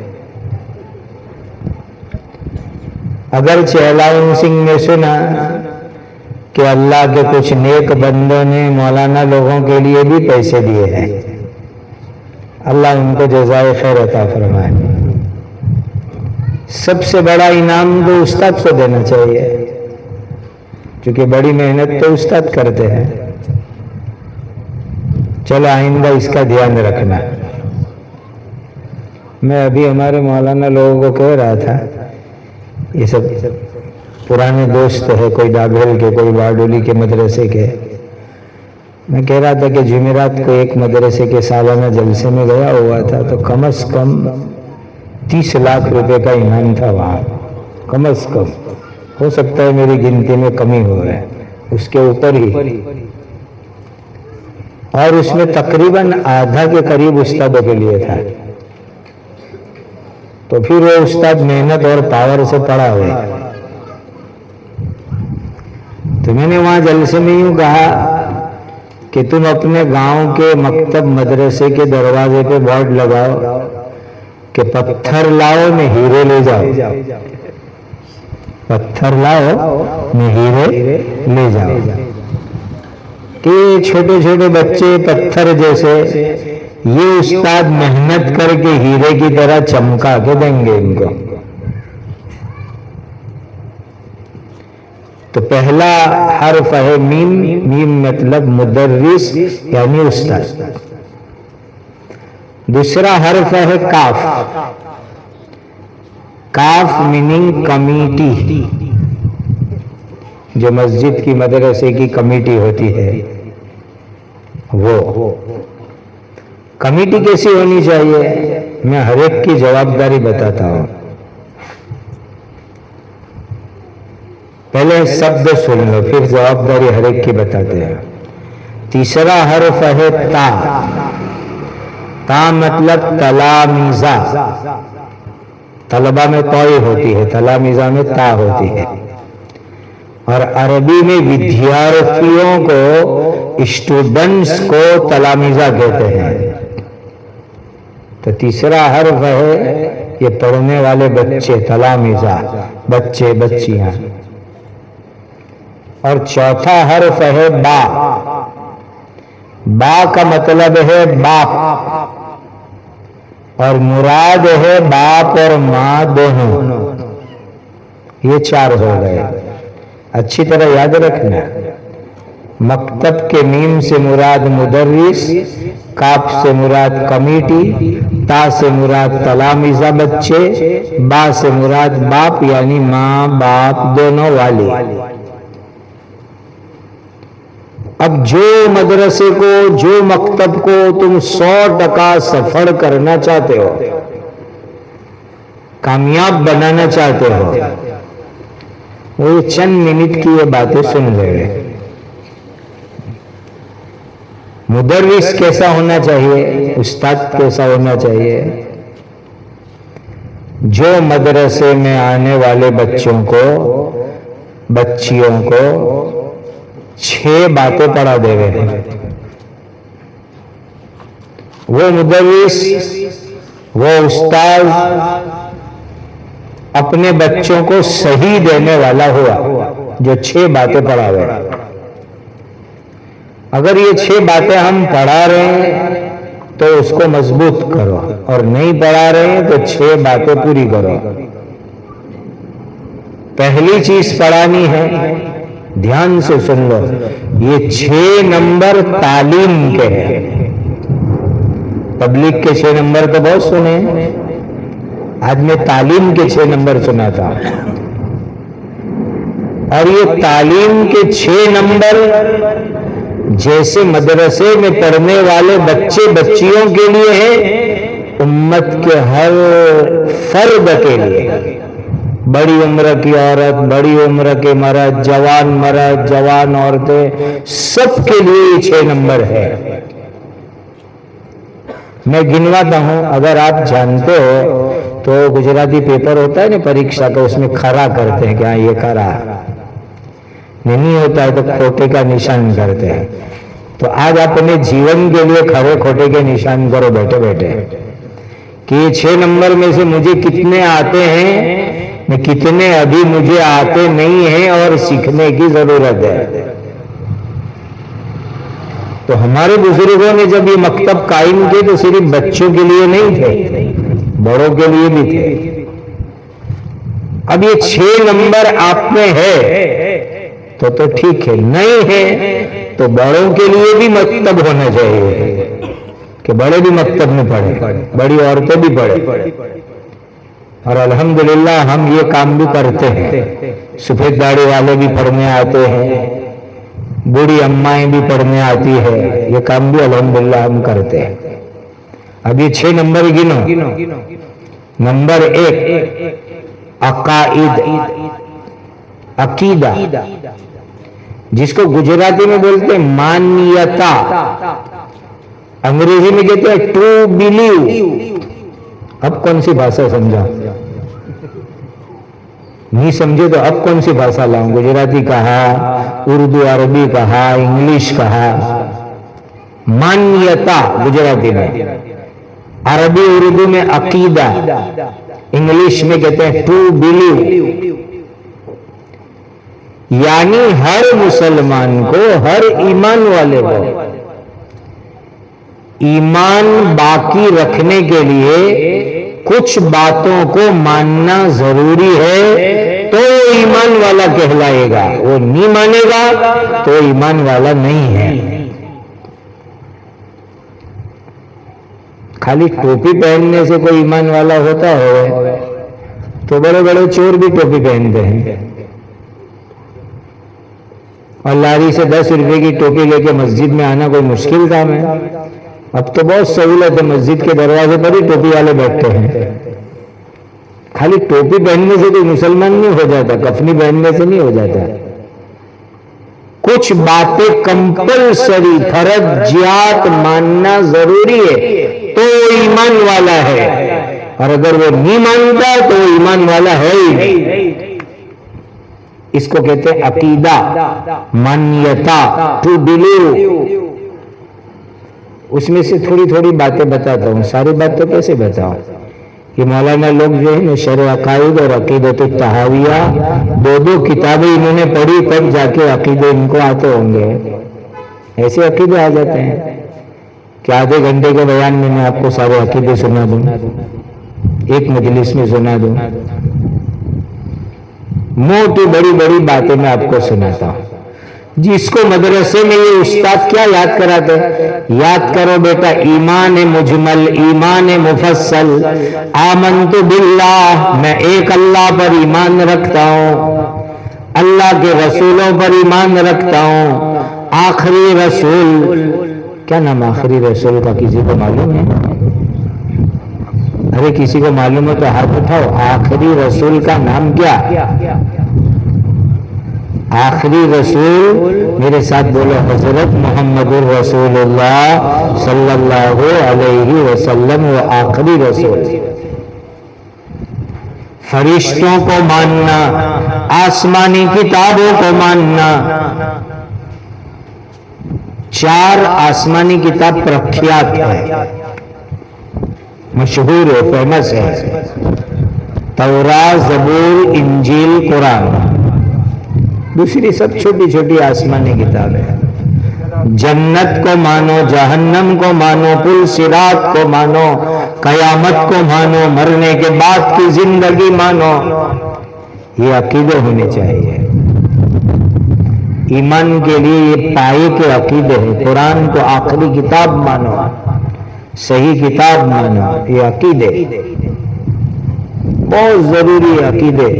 अगर चहलाउन सिंह ने सुना कि अल्लाह के कुछ नेक बंदों ने मौलाना लोगों के लिए भी पैसे दिए हैं, अल्लाह उनको जज़ाए खैर अता फरमाए। सबसे बड़ा इनाम तो उस्ताद को देना चाहिए, क्योंकि बड़ी मेहनत तो उस्ताद करते हैं। चलो आइंदा इसका ध्यान रखना। मैं अभी हमारे मौलाना लोगों को कह रहा था, ये सब पुराने दोस्त है, कोई डाबेल के, कोई बारडोली के मदरसे के। मैं कह रहा था कि जुमेरात को एक मदरसे के सालाना जलसे में गया हुआ था, तो कम से कम 30 लाख रुपए का इनाम था वहाँ, कम से कम। हो सकता है मेरी गिनती में कमी हो रहा है, उसके ऊपर ही। और उसमें तकरीबन आधा के करीब उस्तादों के लिए था। तो फिर वो उस्ताद मेहनत और पावर से पढ़ा हुआ। तो मैंने वहां जलसे में यूं कहा कि तुम अपने गांव के मकतब मदरसे के दरवाजे पे बोर्ड लगाओ कि पत्थर लाओ में हीरे ले जाओ, पत्थर लाओ में हीरे ले जाओ। कि छोटे छोटे बच्चे पत्थर जैसे, ये उस्ताद मेहनत करके हीरे की तरह चमका के देंगे इनको। तो पहला हर्फ है मीम। मीम मतलब मुदर्रिस यानी उस्ताद। दूसरा हर्फ है काफ। काफ मीनिंग कमिटी, जो मस्जिद की मदरसे की कमेटी होती है, वो कमेटी कैसी होनी चाहिए, मैं हर एक की जवाबदारी बताता हूं। पहले शब्द सुन लो, फिर जवाबदारी हर एक की बताते हैं। तीसरा हर्फ है ता। ता मतलब तलामीजा। तलबा में तोई होती है, तलामीजा में ता होती है। और अरबी में विद्यार्थियों को, स्टूडेंट्स को तलामीजा कहते हैं। तो तीसरा हर्फ है ये पढ़ने वाले बच्चे, तलामीजा, बच्चे बच्चियां। और चौथा हर्फ है बा। बा का मतलब है बाप, और मुराद है बाप और मां दोनों। ये चार हो गए, अच्छी तरह याद रखना। मकतब के मीम से मुराद मुदर्रिस, काफ से मुराद कमेटी, ता से मुराद तलामीजा बच्चे, बा से मुराद बाप यानी मां बाप दोनों वाले। अब जो मदरसे को, जो मकतब को तुम 100% सफल करना चाहते हो, कामयाब बनाना चाहते हो, वो चंद मिनट की ये बातें सुन ले। मुदर्रिस कैसा होना चाहिए, उस्ताद कैसा होना चाहिए, जो मदरसे में आने वाले बच्चों को, बच्चियों को 6 बातें पढ़ा देवे। वो मुदर्रिस, वो उस्ताद अपने बच्चों को सही देने वाला हुआ जो 6 बातें पढ़ावे। अगर ये 6 बातें हम पढ़ा रहे हैं तो उसको मजबूत करो, और नहीं पढ़ा रहे हैं तो 6 बातें पूरी करो। पहली चीज पढ़ानी है, ध्यान से सुन लो, ये 6 नंबर तालीम के हैं। पब्लिक के 6 नंबर तो बहुत सुने, आज मैं तालीम के 6 नंबर सुना था। और ये तालीम के 6 नंबर जैसे मदरसे में पढ़ने वाले बच्चे बच्चियों के लिए है, उम्मत के हर फर्द के लिए, बड़ी उम्र की औरत, बड़ी उम्र के मर्द, जवान औरतें, सबके लिए ये 6 नंबर है। मैं गिनवाता हूं, अगर आप जानते हो तो गुजराती पेपर होता है ना परीक्षा का, उसमें खरा करते हैं कि हाँ ये खरा, नहीं होता है तो खोटे का निशान करते हैं। तो आज अपने जीवन के लिए खरे खोटे के निशान करो बैठे बैठे, कि ये 6 नंबर में से मुझे कितने आते हैं, मैं कितने अभी मुझे आते नहीं हैं और सीखने की जरूरत है। तो हमारे बुजुर्गों ने जब ये मकतब कायम किए तो सिर्फ बच्चों के लिए नहीं थे, बड़ों के लिए भी थे। अब ये 6 नंबर आप में है तो ठीक है, नहीं है तो बड़ों के लिए भी मकतब होना चाहिए कि बड़े भी मकतब में पढ़े, बड़ी औरतें भी पढ़े। और अल्हम्दुलिल्लाह हम ये काम भी करते हैं। सफेद दाढ़ी वाले भी पढ़ने आते हैं, बूढ़ी अम्माएं भी पढ़ने आती है, ये काम भी अल्हम्दुलिल्लाह हम करते हैं। अब ये 6 नंबर गिनो। नंबर 1 अकाइद, अकीदा, जिसको गुजराती में बोलते हैं मान्यता, अंग्रेजी में कहते हैं ट्रू बिलीव। अब कौन सी भाषा समझा, नहीं समझे तो अब कौन सी भाषा लाऊं, गुजराती कहा, उर्दू अरबी कहा, इंग्लिश कहा। मान्यता गुजराती में, अरबी उर्दू में अकीदा, इंग्लिश में कहते हैं ट्रू बिलीव। यानी हर मुसलमान को, हर ईमान वाले को ईमान बाकी रखने के लिए कुछ बातों को मानना जरूरी है, तो वो ईमान वाला कहलाएगा। वो नहीं मानेगा तो ईमान वाला नहीं है। खाली टोपी पहनने से कोई ईमान वाला होता है? तो बड़े बड़े चोर भी टोपी पहनते हैं और लारी से 10 रुपए की टोपी लेके मस्जिद में आना कोई मुश्किल काम है? अब तो बहुत सहूलत है, मस्जिद के दरवाजे पर ही टोपी वाले बैठते हैं। खाली टोपी पहनने से कोई मुसलमान नहीं हो जाता, कफनी पहनने से नहीं हो जाता। कुछ बातें कंपलसरी फर्जियात मानना जरूरी है तो वो ईमान वाला है, और अगर वो नहीं मानता तो वो ईमान वाला है ही नहीं। इसको कहते हैं अकीदा, मान्यता, टू बिलीव। उसमें से थोड़ी थोड़ी बातें बताता हूं, सारी बात तो कैसे बताऊं। ये मौलाना लोग जो है ना शरअ अकाइद और अकीदत तहाविया 2-2 किताबें इन्होंने पढ़ी तब जाके अकीदे इनको आते होंगे। ऐसे अकीदे आ जाते हैं कि आधे घंटे के बयान में मैं आपको सारे अकीदे सुना दूं, एक मजलिस में सुना दूं। मोटी बड़ी बड़ी बातें मैं आपको सुनाता हूं। जिसको मदरसे में ये उस्ताद क्या याद कराते, याद करो बेटा, ईमान मुजमल, ईमान मुफस्सल, आमन्तु बिल्लाह, मैं एक अल्लाह पर ईमान रखता हूं, अल्लाह के रसूलों पर ईमान रखता हूं, आखिरी रसूल। क्या नाम आखिरी रसूल का किसी को मालूम है? अरे किसी को मालूम है तो हाथ उठाओ। आखिरी रसूल का नाम क्या? आखिरी रसूल मेरे साथ बोलो, हजरत मोहम्मदुर रसूलुल्लाह सल्लल्लाहु अलैहि वसल्लम वो आखिरी रसूल। फरिश्तों को मानना, आसमानी किताबों को मानना। 4 आसमानी किताब प्रख्यात है, मशहूर है, फेमस है, तौरात, ज़बूर, इंजील, कुरान। दूसरी सब छोटी छोटी आसमानी किताब है। जन्नत को मानो, जहन्नम को मानो, पुल सिरात को मानो, कयामत को मानो, मरने के बाद की जिंदगी मानो। ये अकीदे होने चाहिए। ईमान के लिए ये पाए के अकीदे है। कुरान को आखिरी किताब मानो, सही किताब मानो, ये अकीदे बहुत जरूरी है। अकीदे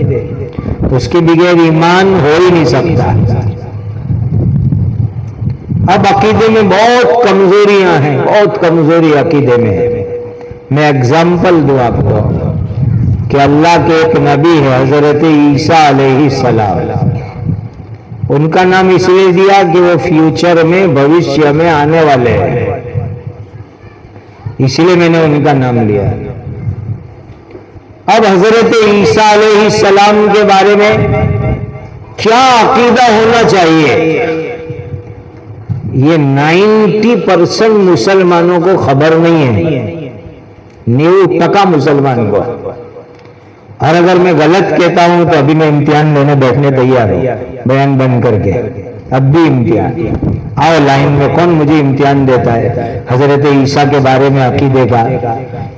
उसके बगैर ईमान हो ही नहीं सकता। अब अकीदे में बहुत कमजोरियां हैं, बहुत कमजोरी अकीदे में। मैं एग्जाम्पल दूं आपको कि अल्लाह के एक नबी है हजरत ईसा अलैहिस्सलाम। उनका नाम इसलिए दिया कि वो फ्यूचर में, भविष्य में आने वाले हैं, इसलिए मैंने उनका नाम लिया। अब हजरत ईसा अलैहिस्सलाम के बारे में क्या अकीदा होना चाहिए, ये 90% मुसलमानों को खबर नहीं है, 90% मुसलमान को। और अगर मैं गलत कहता हूं तो अभी मैं इम्तिहान लेने बैठने तैयार हूं, बयान बंद करके। अब भी इम्तिहान, आओ लाइन में, कौन मुझे इम्तिहान देता है हजरत ईसा के बारे में अकीदे का।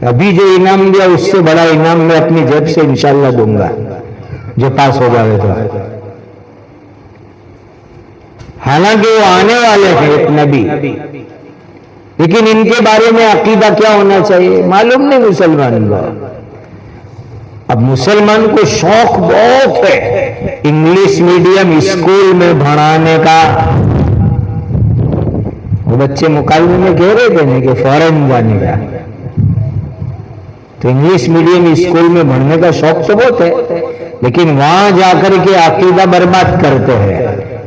अभी जो इनाम दिया उससे बड़ा इनाम मैं अपनी जेब से इंशाल्लाह दूंगा, जो पास हो जाए तो। हालांकि वो आने वाले हैं एक नबी, लेकिन इनके बारे में अकीदा क्या होना चाहिए मालूम नहीं मुसलमान को। अब मुसलमान को शौक बहुत है इंग्लिश मीडियम स्कूल में पढ़ाने का। वो बच्चे मुकाबले में कह रहे थे कि फॉरेन जाने का, तो इंग्लिश मीडियम स्कूल में पढ़ने का शौक तो बहुत है, लेकिन वहां जाकर के अकीदा बर्बाद करते हैं।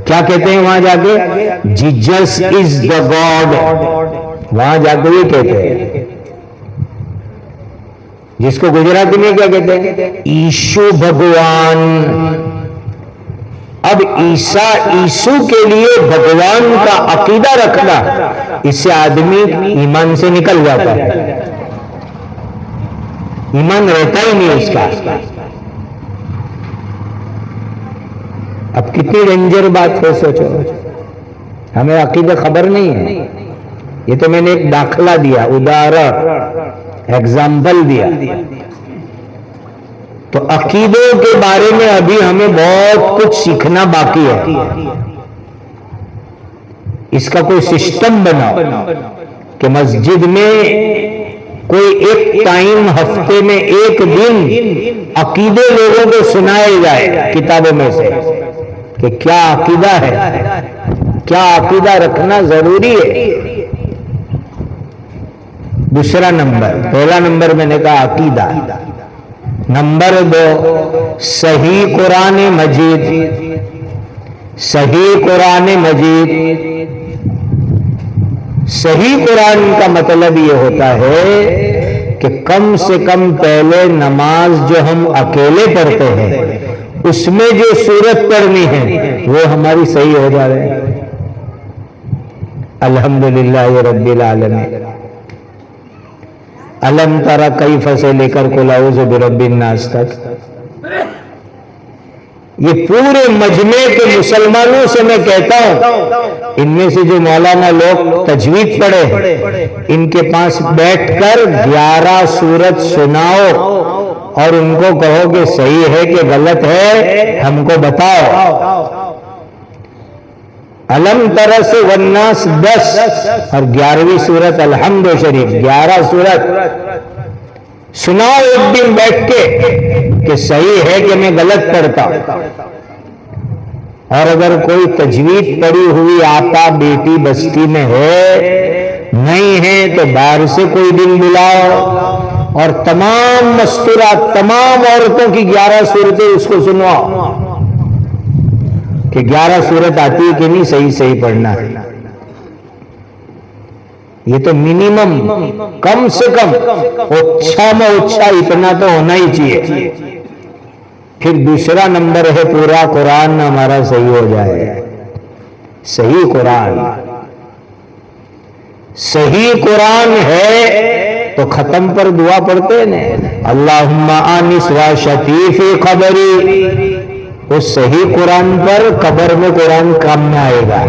क्या कहते हैं वहां जाके? Jesus is the God. वहां जाकर ये कहते हैं, जिसको गुजराती में क्या कहते हैं? ईशु भगवान। अब ईसा, ईसु के लिए भगवान का अकीदा रखना, इससे आदमी ईमान से निकल जाता है, ईमान रहता ही नहीं उसका। अब कितनी डेंजर बात है सोचो, हमें अकीदा खबर नहीं है। ये तो मैंने एक दाखला दिया, उदाहरण, एग्जाम्पल दिया। तो अकीदों के बारे में अभी हमें बहुत कुछ सीखना बाकी है। इसका कोई सिस्टम बनाओ कि मस्जिद में कोई एक टाइम हफ्ते में एक दिन अकीदे लोगों को सुनाए जाए किताबों में से कि क्या अकीदा है, क्या अकीदा रखना जरूरी है। दूसरा नंबर, पहला नंबर मैंने कहा अकीदा। नंबर 2 सही कुरान मजीद। सही कुरान मजीद, सही कुरान का मतलब ये होता है कि कम से कम पहले नमाज जो हम अकेले पढ़ते हैं उसमें जो सूरत पढ़नी है वो हमारी सही हो जा रही है। अल्हम्दुलिल्लाह रब्बिल आलमीन। अलम तरा कैफ से लेकर कुल औज़ु बिरब्बिन नास तक, ये पूरे मजमे के मुसलमानों से मैं कहता हूं, इनमें से जो मौलाना लोग तजवीद पढ़े इनके पास बैठकर 11 सूरत सुनाओ और उनको कहो कि सही है कि गलत है, हमको बताओ। अलम तरह से वन्नास 10 और 11वीं सूरत अलहम्द शरीफ, 11 सूरत सुनाओ एक दिन बैठ के कि सही है कि मैं गलत पढ़ता। और अगर कोई तजवीद पड़ी हुई आपा बेटी बस्ती में है, नहीं है तो बाहर से कोई दिन बुलाओ और तमाम मस्तूरा तमाम औरतों की 11 सूरतें उसको सुनवाओ कि 11 सूरत आती है कि नहीं, सही सही पढ़ना है। ये तो मिनिमम, कम से कम ओछा में ओछा इतना तो होना ही चाहिए। फिर दूसरा नंबर है पूरा कुरान हमारा सही हो जाए। सही कुरान, सही कुरान है तो खत्म पर दुआ पढ़ते हैं ना, अल्लाहुम्मा आनिस व शफीफी क़बरी। उस सही कुरान पर कब्र में कुरान काम में आएगा।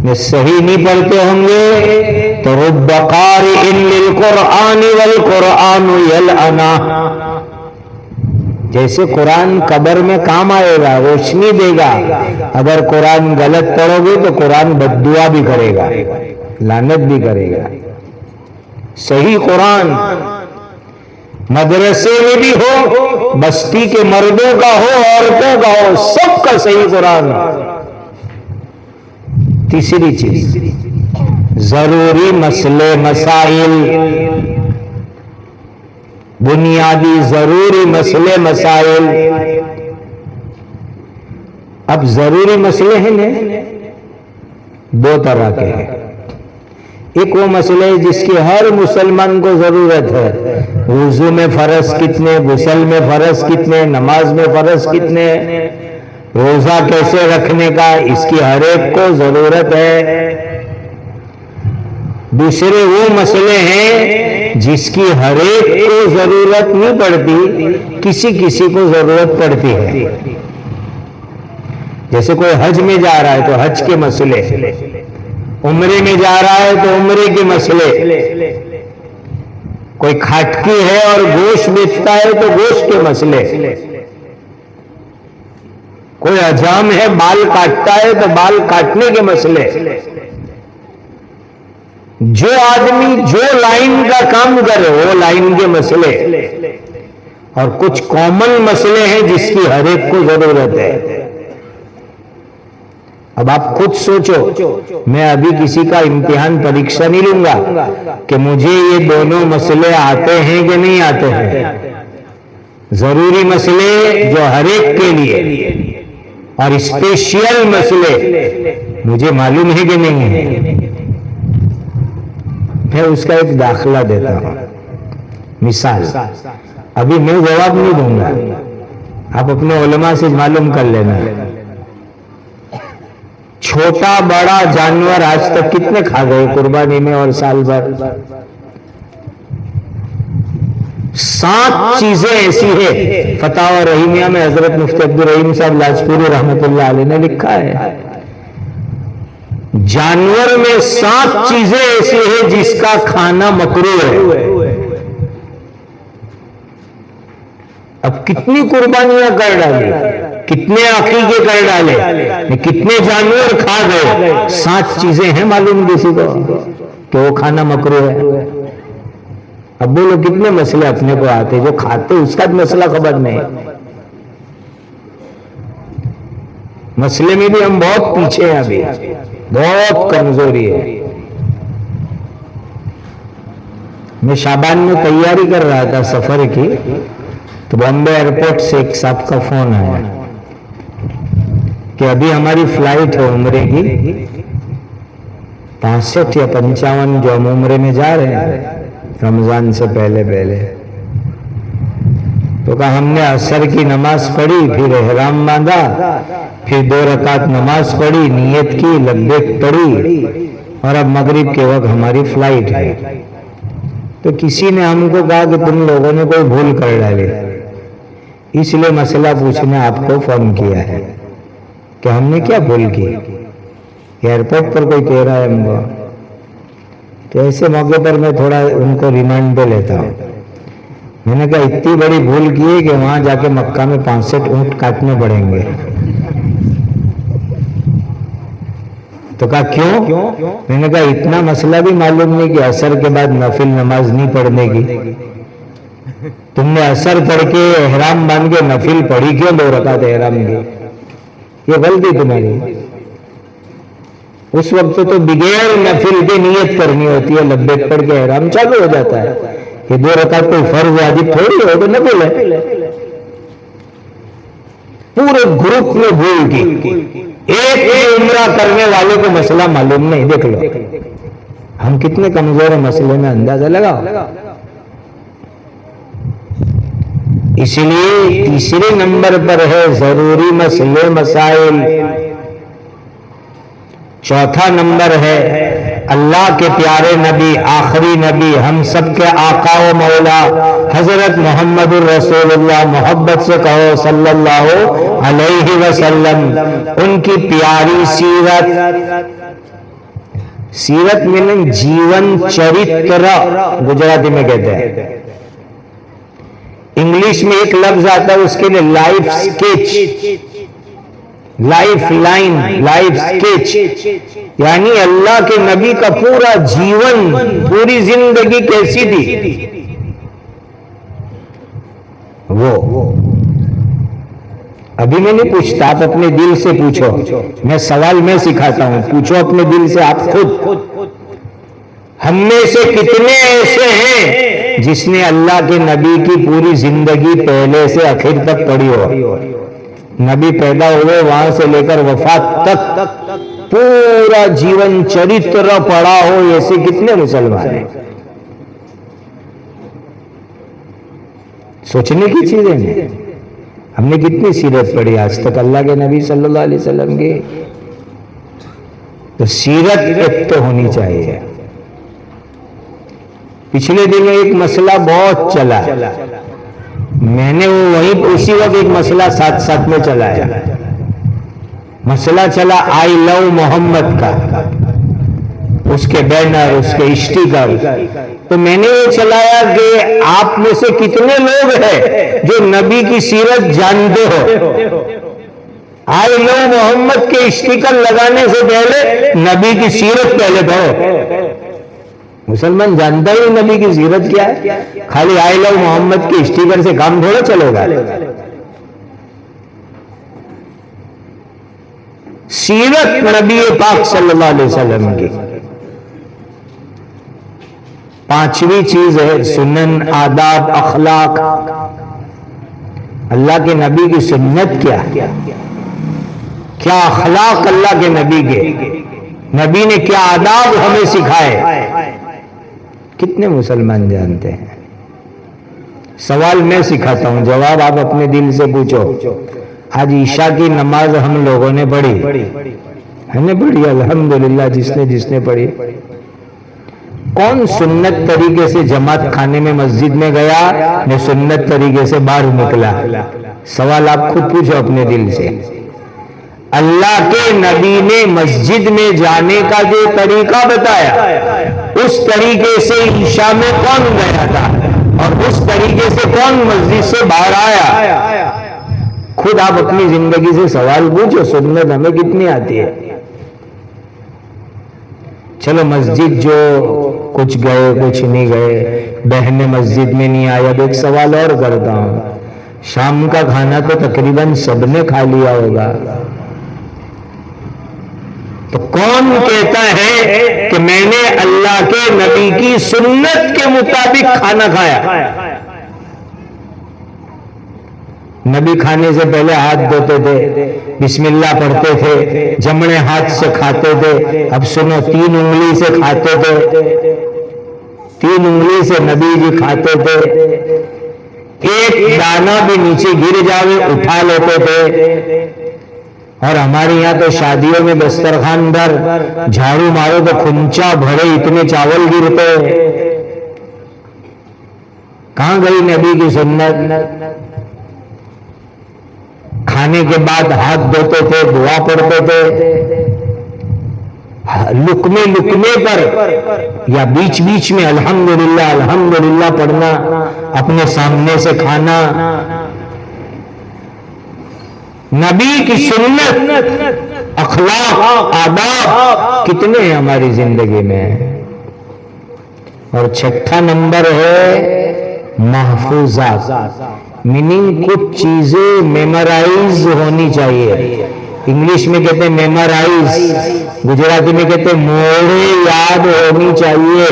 ये सही नहीं पढ़ते होंगे तो रुब्ब क़ारिइन लिल कुरआन वल कुरआन यलअना। जैसे कुरान कब्र में काम आएगा, रोशनी देगा, अगर कुरान गलत पढ़ोगे तो कुरान बद्दुआ भी करेगा, लानत भी करेगा। सही कुरान मदरसे में भी हो, बस्ती के मर्दों का हो, औरतों का हो, सबका सही कुरान। तीसरी चीज, जरूरी मसले मसाइल, बुनियादी जरूरी मसले मसाइल। अब जरूरी मसले हैं ना, 2 तरह के हैं। एक वो मसले जिसकी हर मुसलमान को जरूरत है, वुजू में फर्ज कितने, गुस्ल में फर्ज कितने, नमाज में फर्ज कितने, रोजा कैसे रखने का, इसकी हर एक को जरूरत है। दूसरे वो मसले हैं जिसकी हर एक को जरूरत नहीं पड़ती, किसी किसी को जरूरत पड़ती है। जैसे कोई हज में जा रहा है तो हज के मसले, उम्रे में जा रहा है तो उम्रे के मसले, कोई खाटकी है और गोश्त बेचता है तो गोश्त के मसले, कोई हजाम है बाल काटता है तो बाल काटने के मसले। जो आदमी जो लाइन का काम करे वो लाइन के मसले, और कुछ कॉमन मसले हैं जिसकी हर एक को जरूरत है। अब आप खुद सोचो, मैं अभी किसी का इम्तिहान परीक्षा नहीं लूंगा कि मुझे ये दोनों मसले आते हैं कि नहीं आते हैं। जरूरी मसले जो हर एक के लिए और स्पेशल मसले मुझे मालूम है कि नहीं है। मैं उसका एक दाखला देता हूं, मिसाल। अभी मैं जवाब नहीं दूंगा, आप अपने उलमा से मालूम कर लेना। छोटा बड़ा जानवर आज तक कितने खा गए कुर्बानी में और साल भर? 7 चीजें ऐसी है, फतावा रहीमिया में हजरत मुफ्ती अब्दुल रहीम साहब लाजपुरी रहमतुल्लाह अलैह ने लिखा है। जानवर में 7 चीजें ऐसी है जिसका खाना मकरूह है। अब कितनी कुर्बानियां कर डाली, कितने अकीके कर डाले, कितने जानवर खा गए, 7 चीजें हैं मालूम किसी को कि वो खाना मकरूह है। अब बोलो कितने मसले अपने को आते, जो खाते उसका भी मसला खबर नहीं। मसले में भी हम बहुत पीछे हैं, अभी बहुत कमजोरी है। मैं शाबान में तैयारी कर रहा था सफर की, तो बॉम्बे एयरपोर्ट से एक साहब का फोन आया कि अभी हमारी फ्लाइट है उम्रे की 65 या 55, जो हम उम्रे में जा रहे हैं रमजान से पहले पहले। तो कहा हमने असर की नमाज पढ़ी, फिर एहराम बांधा, फिर 2 रकात नमाज पढ़ी, नियत की, लब्बैक पढ़ी, और अब मगरिब के वक्त हमारी फ्लाइट है। तो किसी ने हमको कहा कि तुम लोगों ने कोई भूल कर डाली, इसलिए मसला पूछने आपको फोन किया है कि हमने क्या भूल की। एयरपोर्ट पर कोई कह रहा है हमको, तो ऐसे मौके पर मैं थोड़ा उनको रिमांड पे लेता हूँ। मैंने कहा इतनी बड़ी भूल की है कि वहां जाके मक्का में 65 ऊंट काटने पड़ेंगे। तो कहा क्यों? मैंने कहा इतना मसला भी मालूम नहीं कि असर के बाद नफिल नमाज नहीं पढ़ने की। तुमने असर पढ़ के एहराम बांध के नफिल पढ़ी क्यों 2 रकात एहराम की? ये गलती तुम्हारी। उस वक्त तो बगैर नफिल के नियत करनी होती है, लब्बैक पढ़ के एहराम चालू हो जाता है। ये 2 रकात कोई फर्ज वाजिब थोड़ी है, तो नफिल है। पूरे ग्रुप में भूल की, एक उम्रा करने वाले को मसला मालूम नहीं। देख लो हम कितने कमजोर है मसले में, अंदाजा लगाओ। इसलिए तीसरे नंबर पर है जरूरी मसले मसाइल। चौथा नंबर है अल्लाह के प्यारे नबी, आखिरी नबी, हम सब के आका व मौला हजरत मोहम्मद रसूलुल्लाह, मोहब्बत से कहो सल्लल्लाहु अलैहि वसल्लम, उनकी प्यारी सीरत। सीरत मीनिंग जीवन चरित्र, गुजराती में कहते हैं। इंग्लिश में एक लफ्ज आता है उसके लिए life sketch, life line, life sketch, यानी अल्लाह के नबी का पूरा जीवन, पूरी जिंदगी कैसी थी वो। अभी मैं नहीं पूछता, आप अपने दिल से पूछो। मैं सवाल मैं सिखाता हूं, पूछो अपने दिल से आप खुद। हम में से कितने ऐसे हैं जिसने अल्लाह के नबी की पूरी जिंदगी पहले से आखिर तक पढ़ी हो? नबी पैदा हुए वहां से लेकर वफात तक पूरा जीवन चरित्र पढ़ा हो, ऐसे कितने मुसलमान हैं? सोचने की चीजें हैं। हमने कितनी सीरत पढ़ी आज तक अल्लाह के नबी सल्लल्लाहु अलैहि वसल्लम की? तो सीरत एक तो होनी चाहिए। पिछले दिनों एक मसला बहुत चला, मैंने वो वहीं उसी वक्त एक मसला साथ साथ में चलाया। मसला चला आई लव मोहम्मद का, उसके बैनर, उसके स्टिकर। तो मैंने ये चलाया कि आप में से कितने लोग हैं जो नबी की सीरत जानते हो? आई लव मोहम्मद के स्टिकर लगाने से पहले नबी की सीरत पहले पढ़ो। मुसलमान जानता ही नबी की सीरत क्या है, खाली आई लव मोहम्मद के स्टिकर से काम थोड़ा चलेगा। सीरत नबी पाक सल्लल्लाहु अलैहि वसल्लम की। पांचवी चीज है सुन्नन, आदाब, अखलाक। अल्लाह के नबी की सुन्नत क्या, क्या अखलाक अल्लाह के नबी के, नबी ने क्या आदाब हमें सिखाए, कितने मुसलमान जानते हैं? सवाल मैं सिखाता हूं, जवाब आप अपने दिल से पूछो। आज ईशा की नमाज हम लोगों ने पढ़ी, हमने पढ़ी अल्हम्दुलिल्लाह, जिसने जिसने पढ़ी। कौन सुन्नत तरीके से जमात खाने में मस्जिद में गया, ने सुन्नत तरीके से बाहर निकला? सवाल आप खुद पूछो अपने दिल से। अल्लाह के नबी ने मस्जिद में जाने का जो तरीका बताया, उस तरीके से ईशा में कौन गया था और उस तरीके से कौन मस्जिद से बाहर आया? खुद आप अपनी जिंदगी से सवाल पूछो, सुन्नत हमें कितनी आती है? चलो मस्जिद जो कुछ गए कुछ नहीं गए, बहनें मस्जिद में नहीं आई। अब एक सवाल और करता हूं, शाम का खाना तो तकरीबन सबने खा लिया होगा, तो कौन कहता है कि मैंने अल्लाह के नबी की सुन्नत के मुताबिक खाना खाया? नबी खाने से पहले हाथ धोते थे, बिस्मिल्लाह पढ़ते थे, जमणे हाथ से खाते थे। अब सुनो, 3 उंगली से खाते थे, 3 उंगली से नबी जी खाते थे। एक दाना भी नीचे गिर जावे उठा लेते थे। और हमारे यहाँ तो शादियों में दस्तरखान पर झाड़ू मारो तो खुंचा भरे इतने चावल गिरते। कहां गई नबी की सुन्नत? खाने के बाद हाथ धोते थे, दुआ पढ़ते थे, लुकमे लुकमे पर या बीच बीच में अल्हम्दुलिल्लाह अल्हम्दुलिल्लाह पढ़ना, अपने सामने से खाना। नबी की सुन्नत, अखलाक, आदाब कितने हैं हमारी जिंदगी में। और छठा नंबर है महफूजात, मीनिंग कुछ चीजें मेमोराइज होनी चाहिए। इंग्लिश में कहते हैं मेमोराइज, गुजराती में कहते हैं मोड़े याद होनी चाहिए,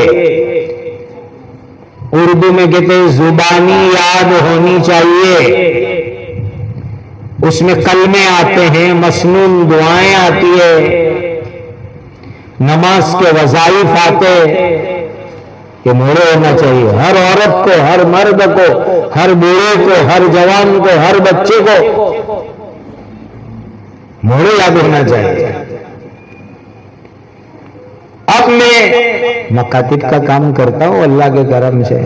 उर्दू में कहते हैं जुबानी याद होनी चाहिए। उसमें कलमे आते हैं, मसनून दुआएं आती है, नमाज के वज़ाइफ आते, ये मोड़े होना चाहिए। हर औरत को, हर मर्द को, हर बूढ़े को, हर जवान को, हर बच्चे को मोड़े याद होना चाहिए। अब मैं मकातिब का काम करता हूं अल्लाह के करम से,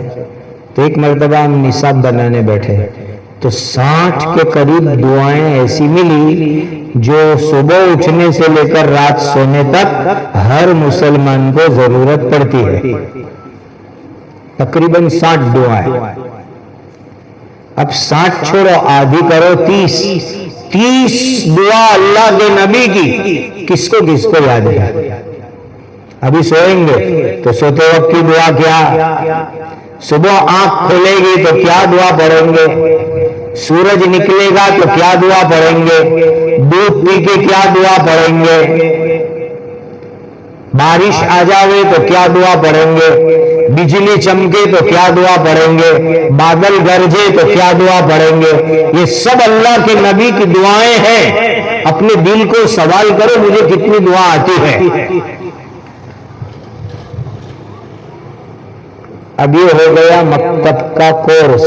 तो एक मर्तबा हम निसाब बनाने बैठे तो 60 के करीब दुआएं ऐसी मिली जो सुबह उठने से लेकर रात सोने तक हर मुसलमान को जरूरत पड़ती है। तकरीबन 60 दुआएं। अब 60 छोड़ो, आधी करो, 30 दुआ अल्लाह के नबी की किसको किसको याद है? अभी सोएंगे तो सोते वक्त की दुआ क्या, सुबह आंख खोलेगी तो क्या दुआ पढ़ेंगे, सूरज निकलेगा तो क्या दुआ पढ़ेंगे, दूध पी के क्या दुआ पढ़ेंगे, बारिश आ जावे तो क्या दुआ पढ़ेंगे, बिजली चमके तो क्या दुआ पढ़ेंगे, बादल गरजे तो क्या दुआ पढ़ेंगे। ये सब अल्लाह के नबी की दुआएं हैं। अपने दिल को सवाल करो, मुझे कितनी दुआ आती है। अब ये हो गया मकतब का कोर्स,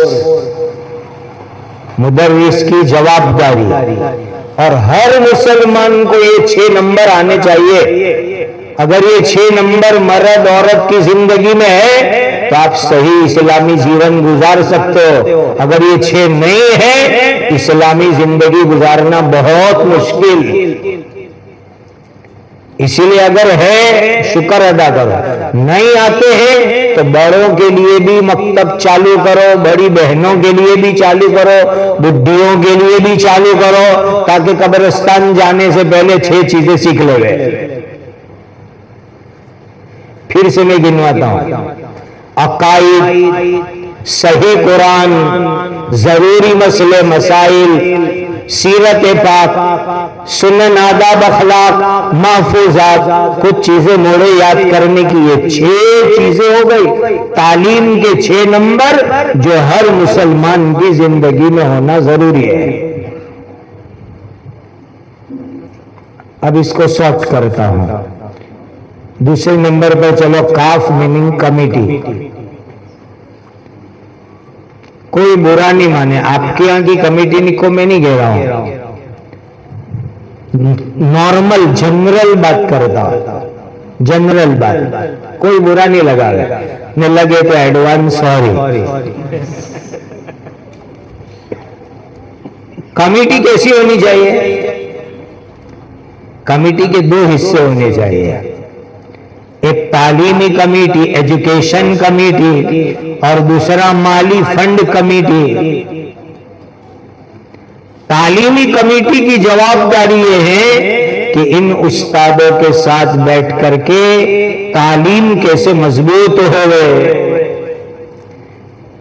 मुदर्रिस की जवाबदारी, और हर मुसलमान को ये 6 नंबर आने चाहिए। अगर ये 6 नंबर मर्द औरत की जिंदगी में है तो आप सही इस्लामी जीवन गुजार सकते हो। अगर ये 6 नहीं है, इस्लामी जिंदगी गुजारना बहुत मुश्किल। इसीलिए अगर है शुक्र अदा करो, नहीं आते हैं तो बड़ों के लिए भी मकतब चालू करो, बड़ी बहनों के लिए भी चालू करो, बुढ़ियों के लिए भी चालू करो, ताकि कब्रिस्तान जाने से पहले 6 चीजें सीख ले। फिर से मैं गिनवाता हूं, अकाईद, सही कुरान, जरूरी मसले मसाइल, सीरत पाक, सुनन आदाब अखलाक, महफूजात। कुछ चीजें मोड़े याद करने की, ये 6 चीजें हो गई तालीम के 6 नंबर जो हर मुसलमान की जिंदगी में होना जरूरी है। अब इसको सॉर्ट करता हूं। दूसरे नंबर पर चलो, काफ मीनिंग कमेटी। कोई बुरा नहीं माने, आपके यहां की कमेटी को मैं नहीं कह रहा हूं, नॉर्मल जनरल बात करता हूं, जनरल बात। कोई बुरा नहीं लगा, न लगे तो एडवांस सॉरी। कमेटी कैसी होनी चाहिए? कमेटी के 2 हिस्से होने चाहिए, एक तालीमी कमेटी, एजुकेशन कमेटी, और दूसरा माली फंड कमेटी। तालीमी कमेटी की जवाबदारी ये है कि इन उस्तादों के साथ बैठ करके तालीम कैसे मजबूत होवे,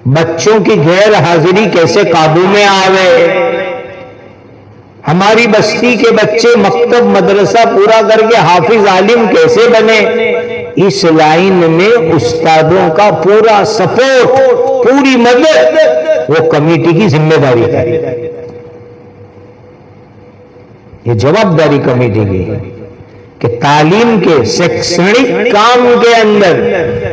बच्चों की गैर हाजिरी कैसे काबू में आवे, हमारी बस्ती के बच्चे मकतब मदरसा पूरा करके हाफिज आलिम कैसे बने, इस लाइन में उस्तादों का पूरा सपोर्ट, पूरी मदद वो कमेटी की जिम्मेदारी है। ये जवाबदारी कमेटी की है कि तालीम के शैक्षणिक काम के अंदर,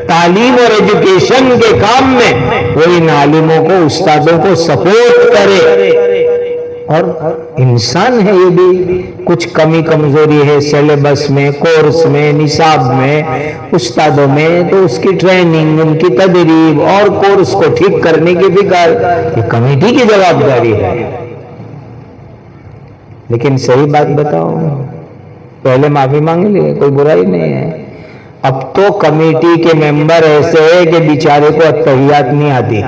तालीम और एजुकेशन के काम में वो इन आलिमों को, उस्तादों को सपोर्ट करे। और इंसान है ये भी, कुछ कमी कमजोरी है सिलेबस में, कोर्स में, निसाब में, उस्तादों में, तो उसकी ट्रेनिंग, उनकी तदरीब और कोर्स को ठीक करने की भी ये कमेटी की जवाबदारी है। लेकिन सही बात बताओ, पहले माफी मांग लिए, कोई बुराई नहीं है। अब तो कमेटी के मेंबर ऐसे है कि बेचारे को अत्तहियात नहीं आती,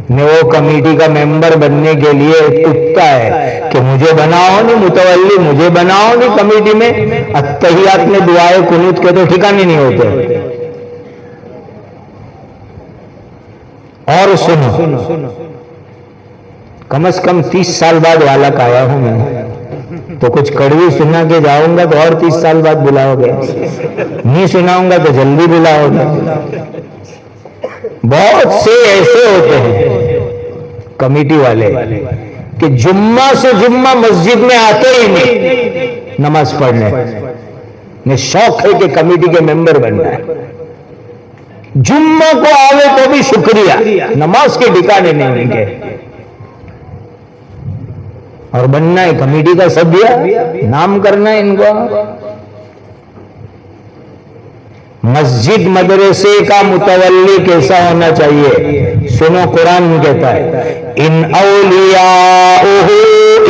ने वो कमेटी का मेंबर बनने के लिए उठता है कि मुझे बनाओ नहीं मुतवल्ली, मुझे बनाओ नहीं कमेटी में। अत्तहियात में दुआए कुनूत के तो ठिकाने नहीं होते। और सुनो, कम से कम 30 साल बाद वालक आया हूं मैं, तो कुछ कड़वी सुना के जाऊंगा तो और 30 साल बाद बुलाओगे, नहीं सुनाऊंगा तो जल्दी बुलाओगे। बहुत से ऐसे होते हैं कमेटी वाले कि जुम्मा से जुम्मा मस्जिद में आते ही नहीं नमाज पढ़ने, ने शौक है कि कमेटी के मेंबर बनना है। जुम्मा को आवे तो भी शुक्रिया, नमाज के ठिकाने नहीं उनके, और बनना है कमेटी का सभ्य, नाम करना है इनको। मस्जिद मदरसे का मुतवल्ली कैसा होना चाहिए? सुनो, कुरान कहता है इन औलियाउहु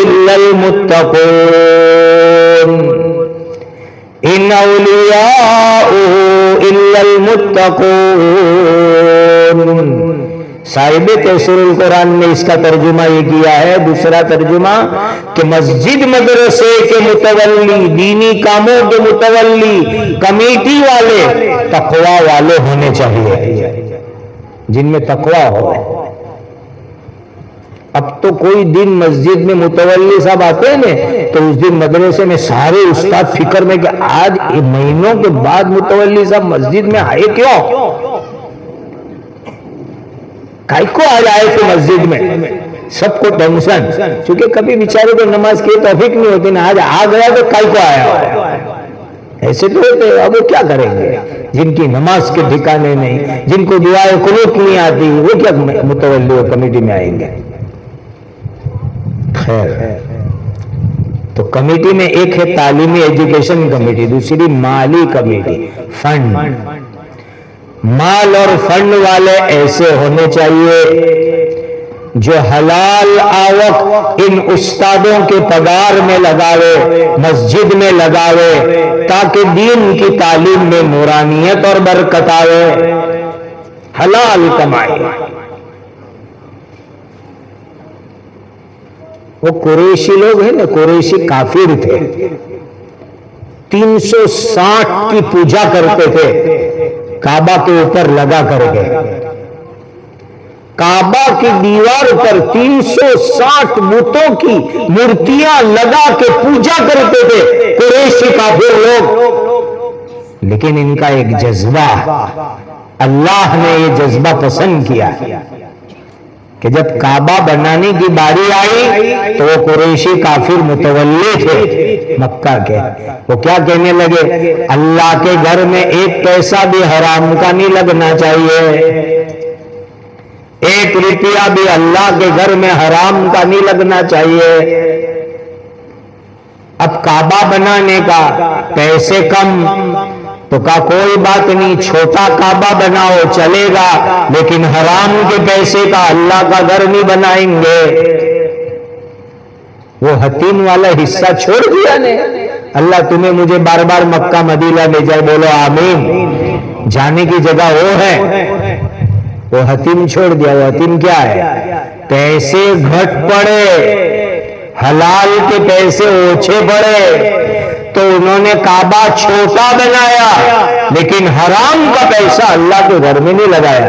इल्लल मुत्तकून, इन औलियाउहु इल्लल मुत्तकून। साहिब तफसीरुल कुरान ने इसका तर्जुमा ये किया है, दूसरा तर्जुमा कि मस्जिद मदरसे के मुतवल्ली, दीनी कामों के मुतवल्ली, कमेटी वाले तकवा वाले होने चाहिए, जिनमें तकवा हो। अब तो कोई दिन मस्जिद में मुतवल्ली साहब आते हैं ना, तो उस दिन मदरसे में सारे उस्ताद फिक्र में कि आज महीनों के बाद मुतवल्ली साहब मस्जिद में आए क्यों, काहे को आज आए थे मस्जिद में, सबको टेंशन, क्योंकि कभी बेचारे को नमाज की तौफीक नहीं होती ना, आज आ गया तो काहे को आया। ऐसे तो होते, अब वो क्या करेंगे जिनकी नमाज के ठिकाने नहीं, जिनको दुआए कुनूत नहीं आती, वो क्या मुतवल्ली कमेटी में आएंगे। खैर, तो कमेटी में एक है तालीमी एजुकेशन कमेटी, दूसरी माली कमेटी, फंड। माल और फंड वाले ऐसे होने चाहिए जो हलाल आवक इन उस्तादों के पगार में लगावे, मस्जिद में लगावे, ताकि दीन की तालीम में नूरानियत और बरकत आवे, हलाल कमाए। वो कुरैशी लोग हैं ना, कुरैशी काफिर थे, 360 की पूजा करते थे काबा के ऊपर लगा करके। काबा की दीवार पर 360 बुतों की मूर्तियां लगा के पूजा करते थे कुरैशी काफिर लोग। लेकिन इनका एक जज्बा, अल्लाह ने ये जज्बा पसंद किया कि जब काबा बनाने की बारी आई तो वो कुरैशी काफिर मुतवल्ली थे मक्का के, वो क्या कहने लगे, अल्लाह के घर में एक पैसा भी हराम का नहीं लगना चाहिए, 1 रुपया भी अल्लाह के घर में हराम का नहीं लगना चाहिए। अब काबा बनाने का पैसे कम, तो का कोई बात नहीं, छोटा काबा बनाओ चलेगा, लेकिन हराम के पैसे का अल्लाह का घर नहीं बनाएंगे। वो हतीम वाला हिस्सा छोड़ दिया ने, अल्लाह तुम्हें मुझे बार बार मक्का मदीना ले जाए, बोलो आमीन। जाने की जगह वो है, वो हतीम छोड़ दिया। वो हतीम क्या है, पैसे घट पड़े, हलाल के पैसे ओछे पड़े, तो उन्होंने काबा छोटा बनाया, लेकिन हराम का पैसा अल्लाह के घर में नहीं लगाया।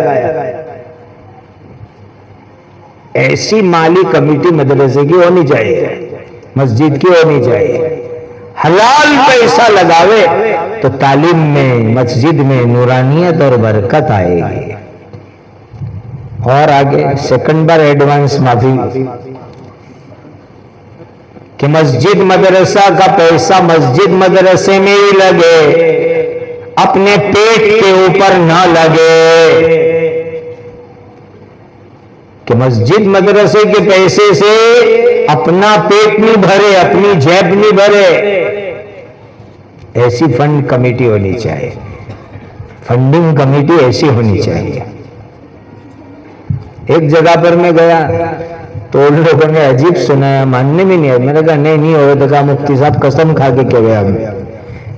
ऐसी माली कमेटी मदरसे की होनी चाहिए, मस्जिद की होनी चाहिए। हलाल पैसा लगावे तो तालीम में, मस्जिद में नूरानियत और बरकत आएगी। और आगे सेकंड बार एडवांस माफी कि मस्जिद मदरसा का पैसा मस्जिद मदरसे में ही लगे, अपने पेट के ऊपर ना लगे। कि मस्जिद मदरसे के पैसे से अपना पेट नहीं भरे, अपनी जेब नहीं भरे। ऐसी फंड कमेटी होनी चाहिए, फंडिंग कमेटी ऐसी होनी चाहिए। एक जगह पर मैं गया तो उन लोगों ने अजीब सुनाया, मानने में नहीं आया। मैंने कहा नहीं हो तो कहा मुफ्ती साहब कसम खा के कह गया,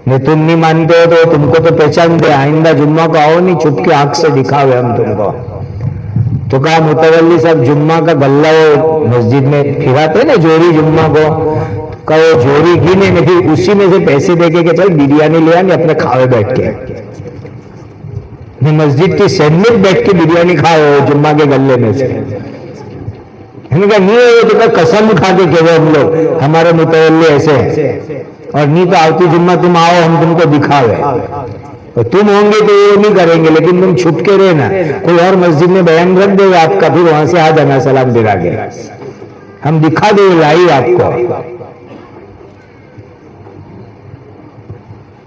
नहीं तुम नहीं मानते हो तो तुमको तो पहचानते, आइंदा जुम्मा को आओ नहीं, छुप के आंख से दिखावे हम तुमको। तो कहा मुतवल्ली साहब जुम्मा का गल्ला वो मस्जिद में फिराते ना जोरी जुम्मा को, कहो जोरी गिने नहीं, उसी में से पैसे देके के चल बिरयानी ले आने अपने खावे बैठ के, मस्जिद की सैंडविच बैठ के बिरयानी खाओ जुम्मा के गल्ले में से। कहा नहीं है तो कसम खा के कह हम लोग, हमारे मुतवल्ली ऐसे हैं, और नहीं तो आवती जुम्मा तुम आओ हम तुमको दिखावे। और तुम होंगे तो वो नहीं करेंगे, लेकिन तुम छुप के रहना, कोई और मस्जिद में बयान रख देगा आपका, फिर वहां से हाथ आना सलाम दिला के हम दिखा देंगे लाइव आपको।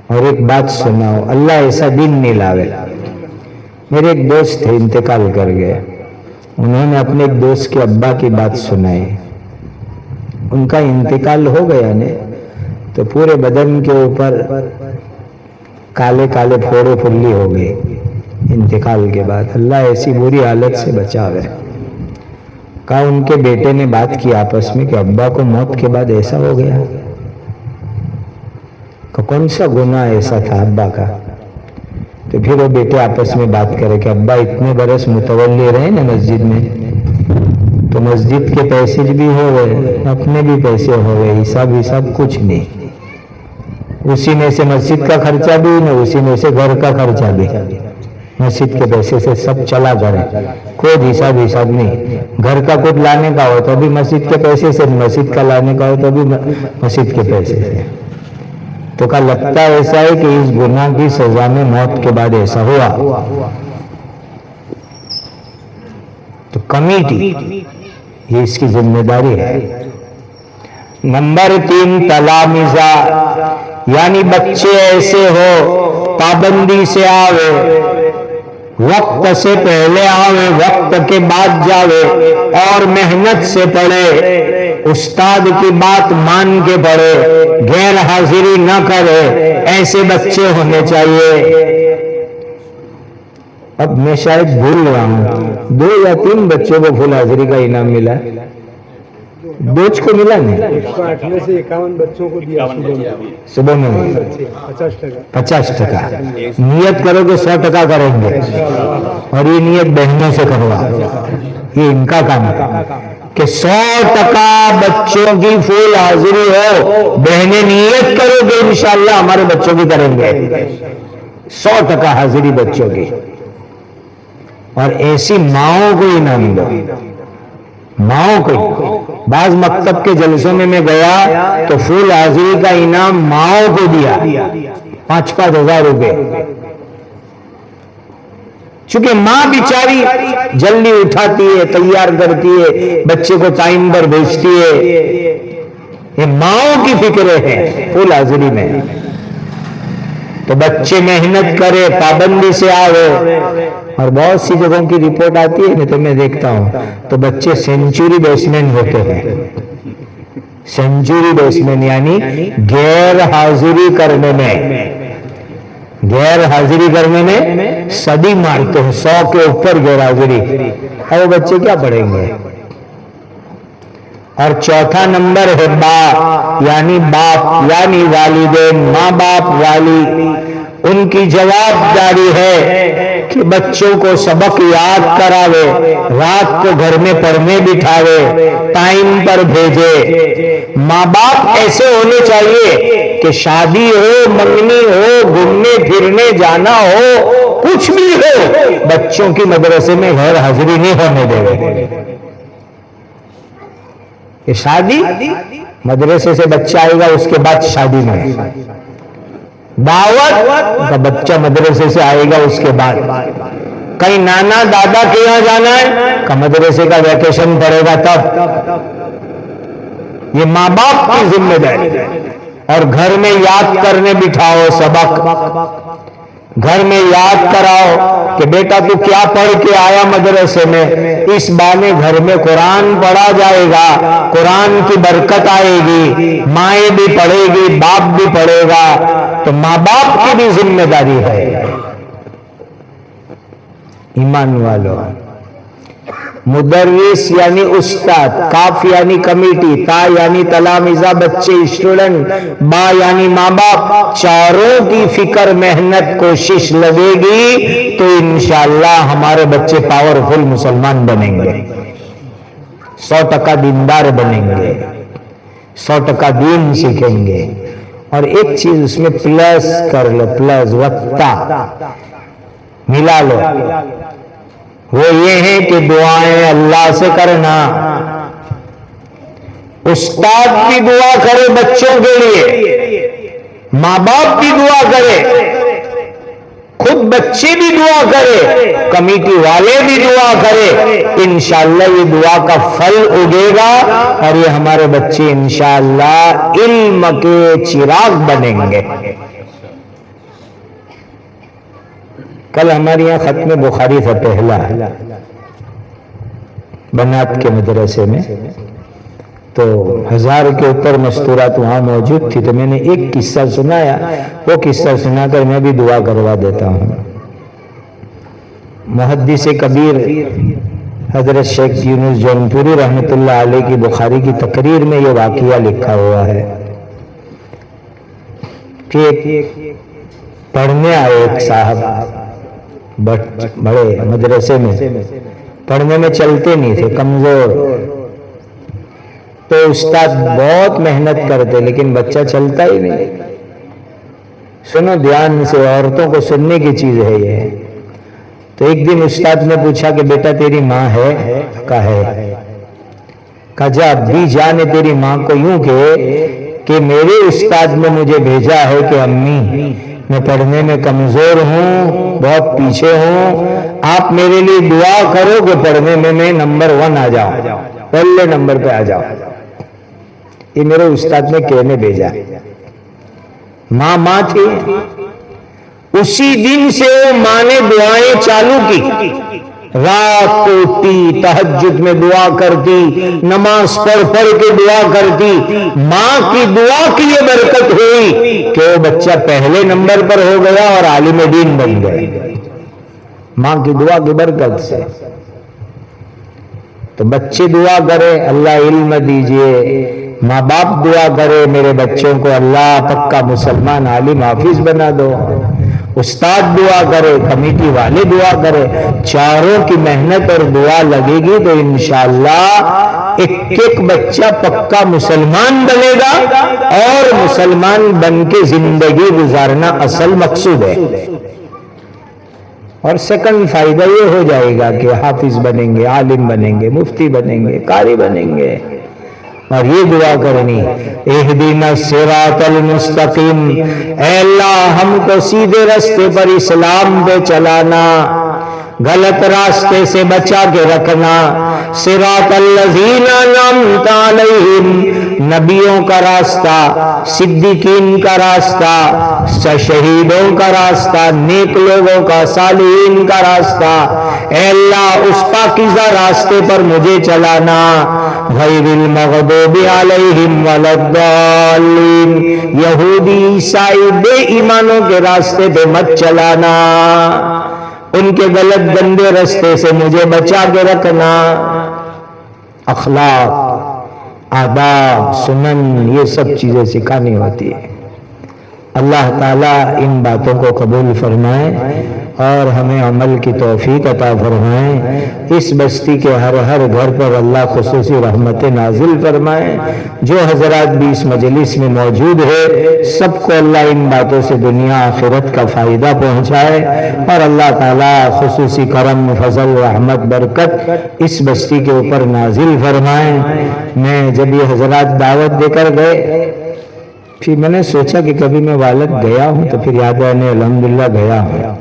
और एक बात सुनाओ, अल्लाह ऐसा दिन नहीं लावे। मेरे एक दोस्त थे, इंतकाल कर गए। उन्होंने अपने एक दोस्त के अब्बा की बात सुनाई। उनका इंतकाल हो गया ने तो पूरे बदन के ऊपर काले काले फोड़े फुल्ली हो गई इंतकाल के बाद। अल्लाह ऐसी बुरी हालत से बचावे। कहा उनके बेटे ने बात की आपस में कि अब्बा को मौत के बाद ऐसा हो गया। कौन सा गुनाह ऐसा था अब्बा का? तो फिर वो बेटे आपस में बात करे कि अब्बा इतने बरस मुतवल्ली रहे ना मस्जिद में, तो मस्जिद के पैसे भी हो गए, अपने भी पैसे हो गए, हिसाब कुछ नहीं। उसी में से मस्जिद का खर्चा भी ना, उसी में से घर का खर्चा भी, मस्जिद के पैसे से सब चला जाए, कोई हिसाब नहीं। घर का कुछ लाने का हो तो भी मस्जिद के पैसे से, मस्जिद का लाने का हो तो भी मस्जिद के पैसे से। तो क्या लगता है ऐसा है कि इस गुनाह की सजा में मौत के बाद ऐसा हुआ? तो कमेटी ये इसकी जिम्मेदारी है। नंबर 3 तलामिजा, यानी बच्चे ऐसे हो पाबंदी से आवे, वक्त से पहले आवे, वक्त के बाद जावे, और मेहनत से पढ़े, उस्ताद की बात मान के पढ़े, गैर हाजिरी न करे, ऐसे बच्चे होने चाहिए। अब मैं शायद भूल रहा हूं, 2 या 3 बच्चों को फुल हाजिरी का इनाम मिला, 2 को मिला नहीं,
108 में से 51 बच्चों को दिया
सुबह में 50 टका। नियत करोगे 100 करेंगे, और ये नियत बहनों से करवा, ये इनका काम है कि 100 बच्चों की फुल हाजिरी हो। बहनें नियत करोगे इंशाअल्लाह हमारे बच्चों की करेंगे, 100 हाजिरी बच्चों की। और ऐसी माओ को इनाम दो, माओ को। बाज मकतब के जलसों में मैं गया तो फुल हाजिरी का इनाम माओ को दिया, 5-5 हजार रुपए। चूंकि माँ बिचारी जल्दी उठाती है, तैयार करती है, बच्चे को टाइम पर भेजती है, ये माओ की फिक्र है फुल हाजिरी में। तो बच्चे मेहनत करे, पाबंदी से आवे। और बहुत सी जगहों की रिपोर्ट आती है ना, तो मैं देखता हूं तो बच्चे सेंचुरी बेसमेंट होते हैं। सेंचुरी बेसमेंट यानी गैर हाजिरी करने में सदी मारते हैं, 100 के ऊपर गैर हाजिरी। अब बच्चे क्या पढ़ेंगे? और चौथा नंबर है बा, यानी बाप, यानी वालिदैन, माँ बाप वाली। उनकी जवाबदारी है कि बच्चों को सबक याद करावे, रात को घर में पढ़ने बिठावे, टाइम पर भेजे। माँ बाप ऐसे होने चाहिए कि शादी हो, मंगनी हो, घूमने फिरने जाना हो, कुछ भी हो, बच्चों की मदरसे में गैर हाजिरी नहीं होने देवे। कि शादी मदरसे से बच्चा आएगा उसके बाद शादी में, दावत का बच्चा मदरसे से आएगा उसके बाद, कहीं नाना दादा के यहाँ जाना है का मदरसे का वैकेशन पड़ेगा तब। ये माँ बाप की जिम्मेदारी है। और घर में याद करने बिठाओ सबक, घर में याद कराओ कि बेटा तू क्या पढ़ के आया मदरसे में, इस बहाने घर में कुरान पढ़ा जाएगा, कुरान की बरकत आएगी, माएँ भी पढ़ेगी, बाप भी पढ़ेगा। तो माँ बाप की भी जिम्मेदारी है। ईमान वालों, मुदर्रिस यानी उस्ताद, काफ यानी कमेटी, ता यानी तलामिजा बच्चे स्टूडेंट, बा यानी माँ बाप, चारों की फिक्र मेहनत कोशिश लगेगी तो इंशाअल्लाह हमारे बच्चे पावरफुल मुसलमान बनेंगे, 100% दीनदार बनेंगे, 100% दीन सीखेंगे। और एक चीज उसमें प्लस कर लो, प्लस वत्ता मिला लो, वो ये है कि दुआएं अल्लाह से करना। उस्ताद भी दुआ करे बच्चों के लिए, माँ बाप भी दुआ करे, खुद बच्चे भी दुआ करे, कमेटी वाले भी दुआ करे। इंशाअल्लाह ये दुआ का फल उगेगा और ये हमारे बच्चे इंशाअल्लाह इल्म के चिराग बनेंगे। कल हमारे यहाँ खत्म बुखारी था पहला बनात के मदरसे में, तो 1000 के ऊपर मस्तूरात वहां मौजूद थी। तो मैंने एक किस्सा सुनाया, वो किस्सा सुनाकर मैं भी दुआ करवा देता हूँ। मुहद्दिस कबीर हजरत शेख यूनुस जौनपुरी रहमतुल्लाह अलैह की बुखारी की तकरीर में ये वाकया लिखा हुआ है कि पढ़ने आए एक साहब बड़े मदरसे में, पढ़ने में चलते नहीं थे, कमजोर। तो उस्ताद बहुत मेहनत करते लेकिन बच्चा चलता ही नहीं। सुनो ध्यान से, औरतों को सुनने की चीज है ये। तो एक दिन उस्ताद ने पूछा कि बेटा तेरी माँ है? कहा है। कहा जा भी जाने तेरी माँ को यूं कि मेरे उस्ताद ने मुझे भेजा है कि अम्मी मैं पढ़ने में कमजोर हूँ, बहुत पीछे हूँ, आप मेरे लिए दुआ करो कि पढ़ने में मैं नंबर 1 आ जाऊं, पहले नंबर पे आ जाओ। ये मेरे उस्ताद ने कहने भेजा। माँ थी, उसी दिन से माँ ने दुआएं चालू की, रात को उठती, तहज्जुद में दुआ करती, नमाज पढ़ के दुआ करती। माँ की दुआ की ये बरकत हुई कि वो बच्चा पहले नंबर पर हो गया और आलिम दीन बन गया, माँ की दुआ की बरकत से। तो बच्चे दुआ करे अल्लाह इल्म दीजिए, माँ बाप दुआ करे मेरे बच्चों को अल्लाह पक्का मुसलमान आलिम हाफिज बना दो, उस्ताद दुआ करे, कमेटी वाले दुआ करे, चारों की मेहनत और दुआ लगेगी तो इंशाअल्लाह एक बच्चा पक्का मुसलमान बनेगा। और मुसलमान बन के जिंदगी गुजारना असल मकसूद है। और सेकंड फायदा ये हो जाएगा कि हाफिज बनेंगे, आलिम बनेंगे, मुफ्ती बनेंगे, कारी बनेंगे। और ये दुआ करनी, इहदिना सिरातल मुस्तकीम, ऐ अल्लाह हमको सीधे रास्ते पर इस्लाम पे चलाना, गलत रास्ते से बचा के रखना। सिरातल लज़ीना अनअमता अलैहिम, नबियों का रास्ता, सिद्दीकीन का रास्ता, शहीदों का रास्ता, नेक लोगों का, सालिहीन का रास्ता। ऐ अल्लाह उस पाकीज़ा रास्ते पर मुझे चलाना। गैरिल मग़दूबि अलैहिम वलद्दालिन, यहूदी ईसाई बेईमानों के रास्ते पे मत चलाना, उनके गलत गंदे रास्ते से मुझे बचा के रखना। अखलाक, आदाब, सुनन, ये सब चीजें सिखानी होती है। अल्लाह ताला इन बातों को कबूल फरमाए। और हमें अमल की तौफीक अता फरमाएं। इस बस्ती के हर हर घर पर अल्लाह खुसूसी रहमत नाजिल फरमाएं। जो हजरात भी इस मजलिस में मौजूद है सबको अल्लाह इन बातों से दुनिया आखिरत का फ़ायदा पहुँचाए और अल्लाह ताला खुसूसी करम फजल रहमत बरकत इस बस्ती के ऊपर नाजिल फरमाएं। मैं जब ये हजरात दावत देकर गए फिर मैंने सोचा कि कभी मैं वालद गया हूँ, तो फिर याद आया अल्हम्दुलिल्लाह गया हूँ।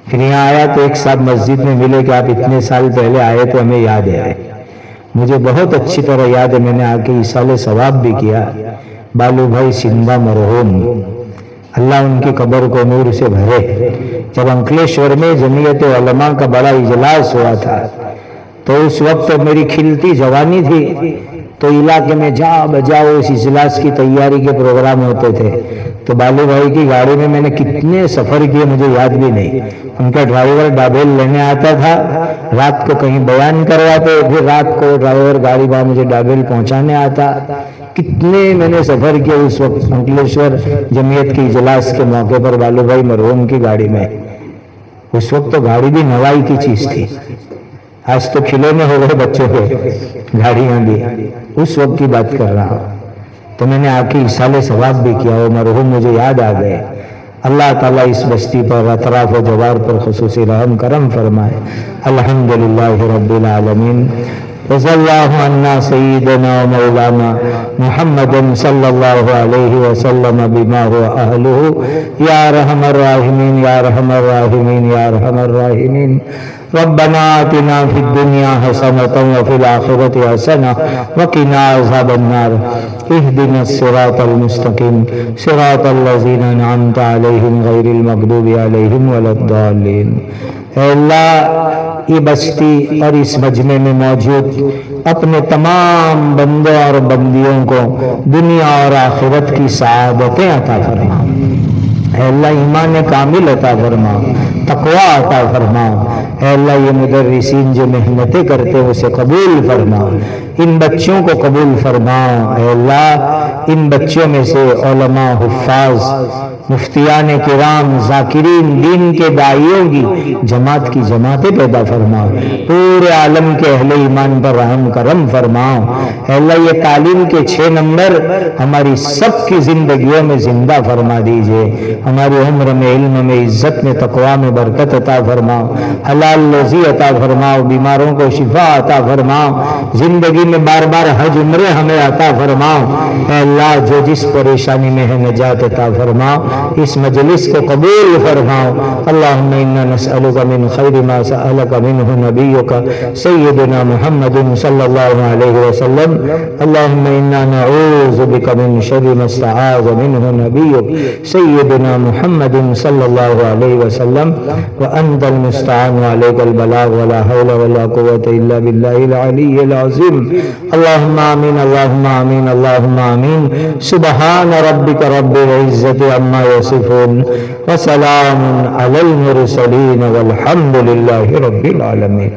फिर यहाँ आया तो एक साहब मस्जिद में मिले कि आप इतने साल पहले आए तो हमें याद है। मुझे बहुत अच्छी तरह याद है, मैंने आके इसाले सवाब भी किया। बालू भाई सिंधा मरहूम, अल्लाह उनकी कब्र को नूर से भरे। जब अंकलेश्वर में जमीयत उलमा का बड़ा इजलास हुआ था तो उस वक्त मेरी खिलती जवानी थी, तो इलाके में जा बजाओ इस इजलास की तैयारी के प्रोग्राम होते थे। तो बालू भाई की गाड़ी में मैंने कितने सफर किए मुझे याद भी नहीं। उनका ड्राइवर डाबेल लेने आता था, रात को कहीं बयान करवाते, फिर रात को ड्राइवर गाड़ी वहां मुझे डाबेल पहुंचाने आता। कितने मैंने सफर किए उस वक्त अंकलेश्वर जमीयत की इजलास के मौके पर बालू भाई मरहूम की गाड़ी में। उस वक्त तो गाड़ी भी नवाई की चीज थी, आज तो खिलौने हो गए बच्चों के, गाड़ियां भी। उस वक्त की बात कर रहा हूं। तो मैंने आके इसाले सवाब भी किया, वो मरहूम मुझे याद आ गए। अल्लाह ताला इस बस्ती पर अतराफ व जवार पर खुसूसी रहम करम फरमाए। अल्हम्दुलिल्लाह रब्बिल आलमीन। वज़ल्लाहु अन्ना सय्यिदना व मौलाना मुहम्मदन सल्लल्लाहु अलैहि वसल्लम बिमा हुवा अहलुहु या रहमर राहिमीन या रहमर राहिमीन या रहमर राहिमीन। रब्बना आतिना फिद दुनिया हसनतन व फिल आखिरति हसना व किना अज़ाबन्नार। इहदिनस सिरातल मुस्तकीम सिरातल लज़ीना अनअमता अलैहिम गैरिल मग़दूबि अलैहिम वलद्दाल्लीन। ऐ अल्लाह, ये बस्ती और इस मजमे में मौजूद अपने तमाम बंदों और बंदियों को दुनिया और आखिरत की सआदतें अता फरमा। ऐ अल्लाह, ईमान कामिल अता फरमा, तकवा अता फरमा। ऐ अल्लाह, ये मुदर्रिसीन जो मेहनतें करते हैं उसे कबूल फरमा, इन बच्चों को कबूल फरमाओ। ऐ अल्लाह, इन बच्चों में से उलमा, हुफ्फाज, मुफ्तियान किराम, जाकिरीन, दीन के दाइयों की जमातें पैदा फरमाओ। पूरे आलम के अहले ईमान पर रहम करम फरमाओ। ऐ अल्लाह, ये तालीम के 6 नंबर हमारी सबकी जिंदगियों में जिंदा फरमा दीजिए। हमारी उम्र में, इल्म में, इज्जत में, तकवा में बरकत अता फरमाओ। हलाल रोजी अता फरमाओ। बीमारों को शिफा अता फरमाओ। जिंदगी में बार बार हज उम्रे हमें अता फरमाओ। ऐ अल्लाह, जो जिस परेशानी में है नजात अता फरमाओ। इस मजलिस को कबूल फरमाओ। अल्लाहुम्मा इन्ना नस्अलुका मिन खैरि मा सअलका मिन्हु नबियुका सय्यदुना मुहम्मदुन सल्लल्लाहु अलैहि वसल्लम। अल्लाहुम्मा इन्ना नऊज़ु बिका मिन शर्रि मा इस्तआज़ मिन्हु नबियुक सय्यदुना मुहम्मदुन सल्लल्लाहु अलैहि वसल्लम व अंतल मुस्तआन व अलैकल बलाग व ला हौला व ला कुव्वता इल्ला बिल्लाहिल अलिय्यिल अज़ीम। अल्लाहुम्मा आमीन, अल्लाहुम्मा आमीन, अल्लाहुम्मा आमीन। सुब्हान रब्बिका रब्बिल इज़्ज़ति अम्मा यसिफून व सलामुन अलल मुरसलीन वल्हम्दुलिल्लाहि रब्बिल आलमीन।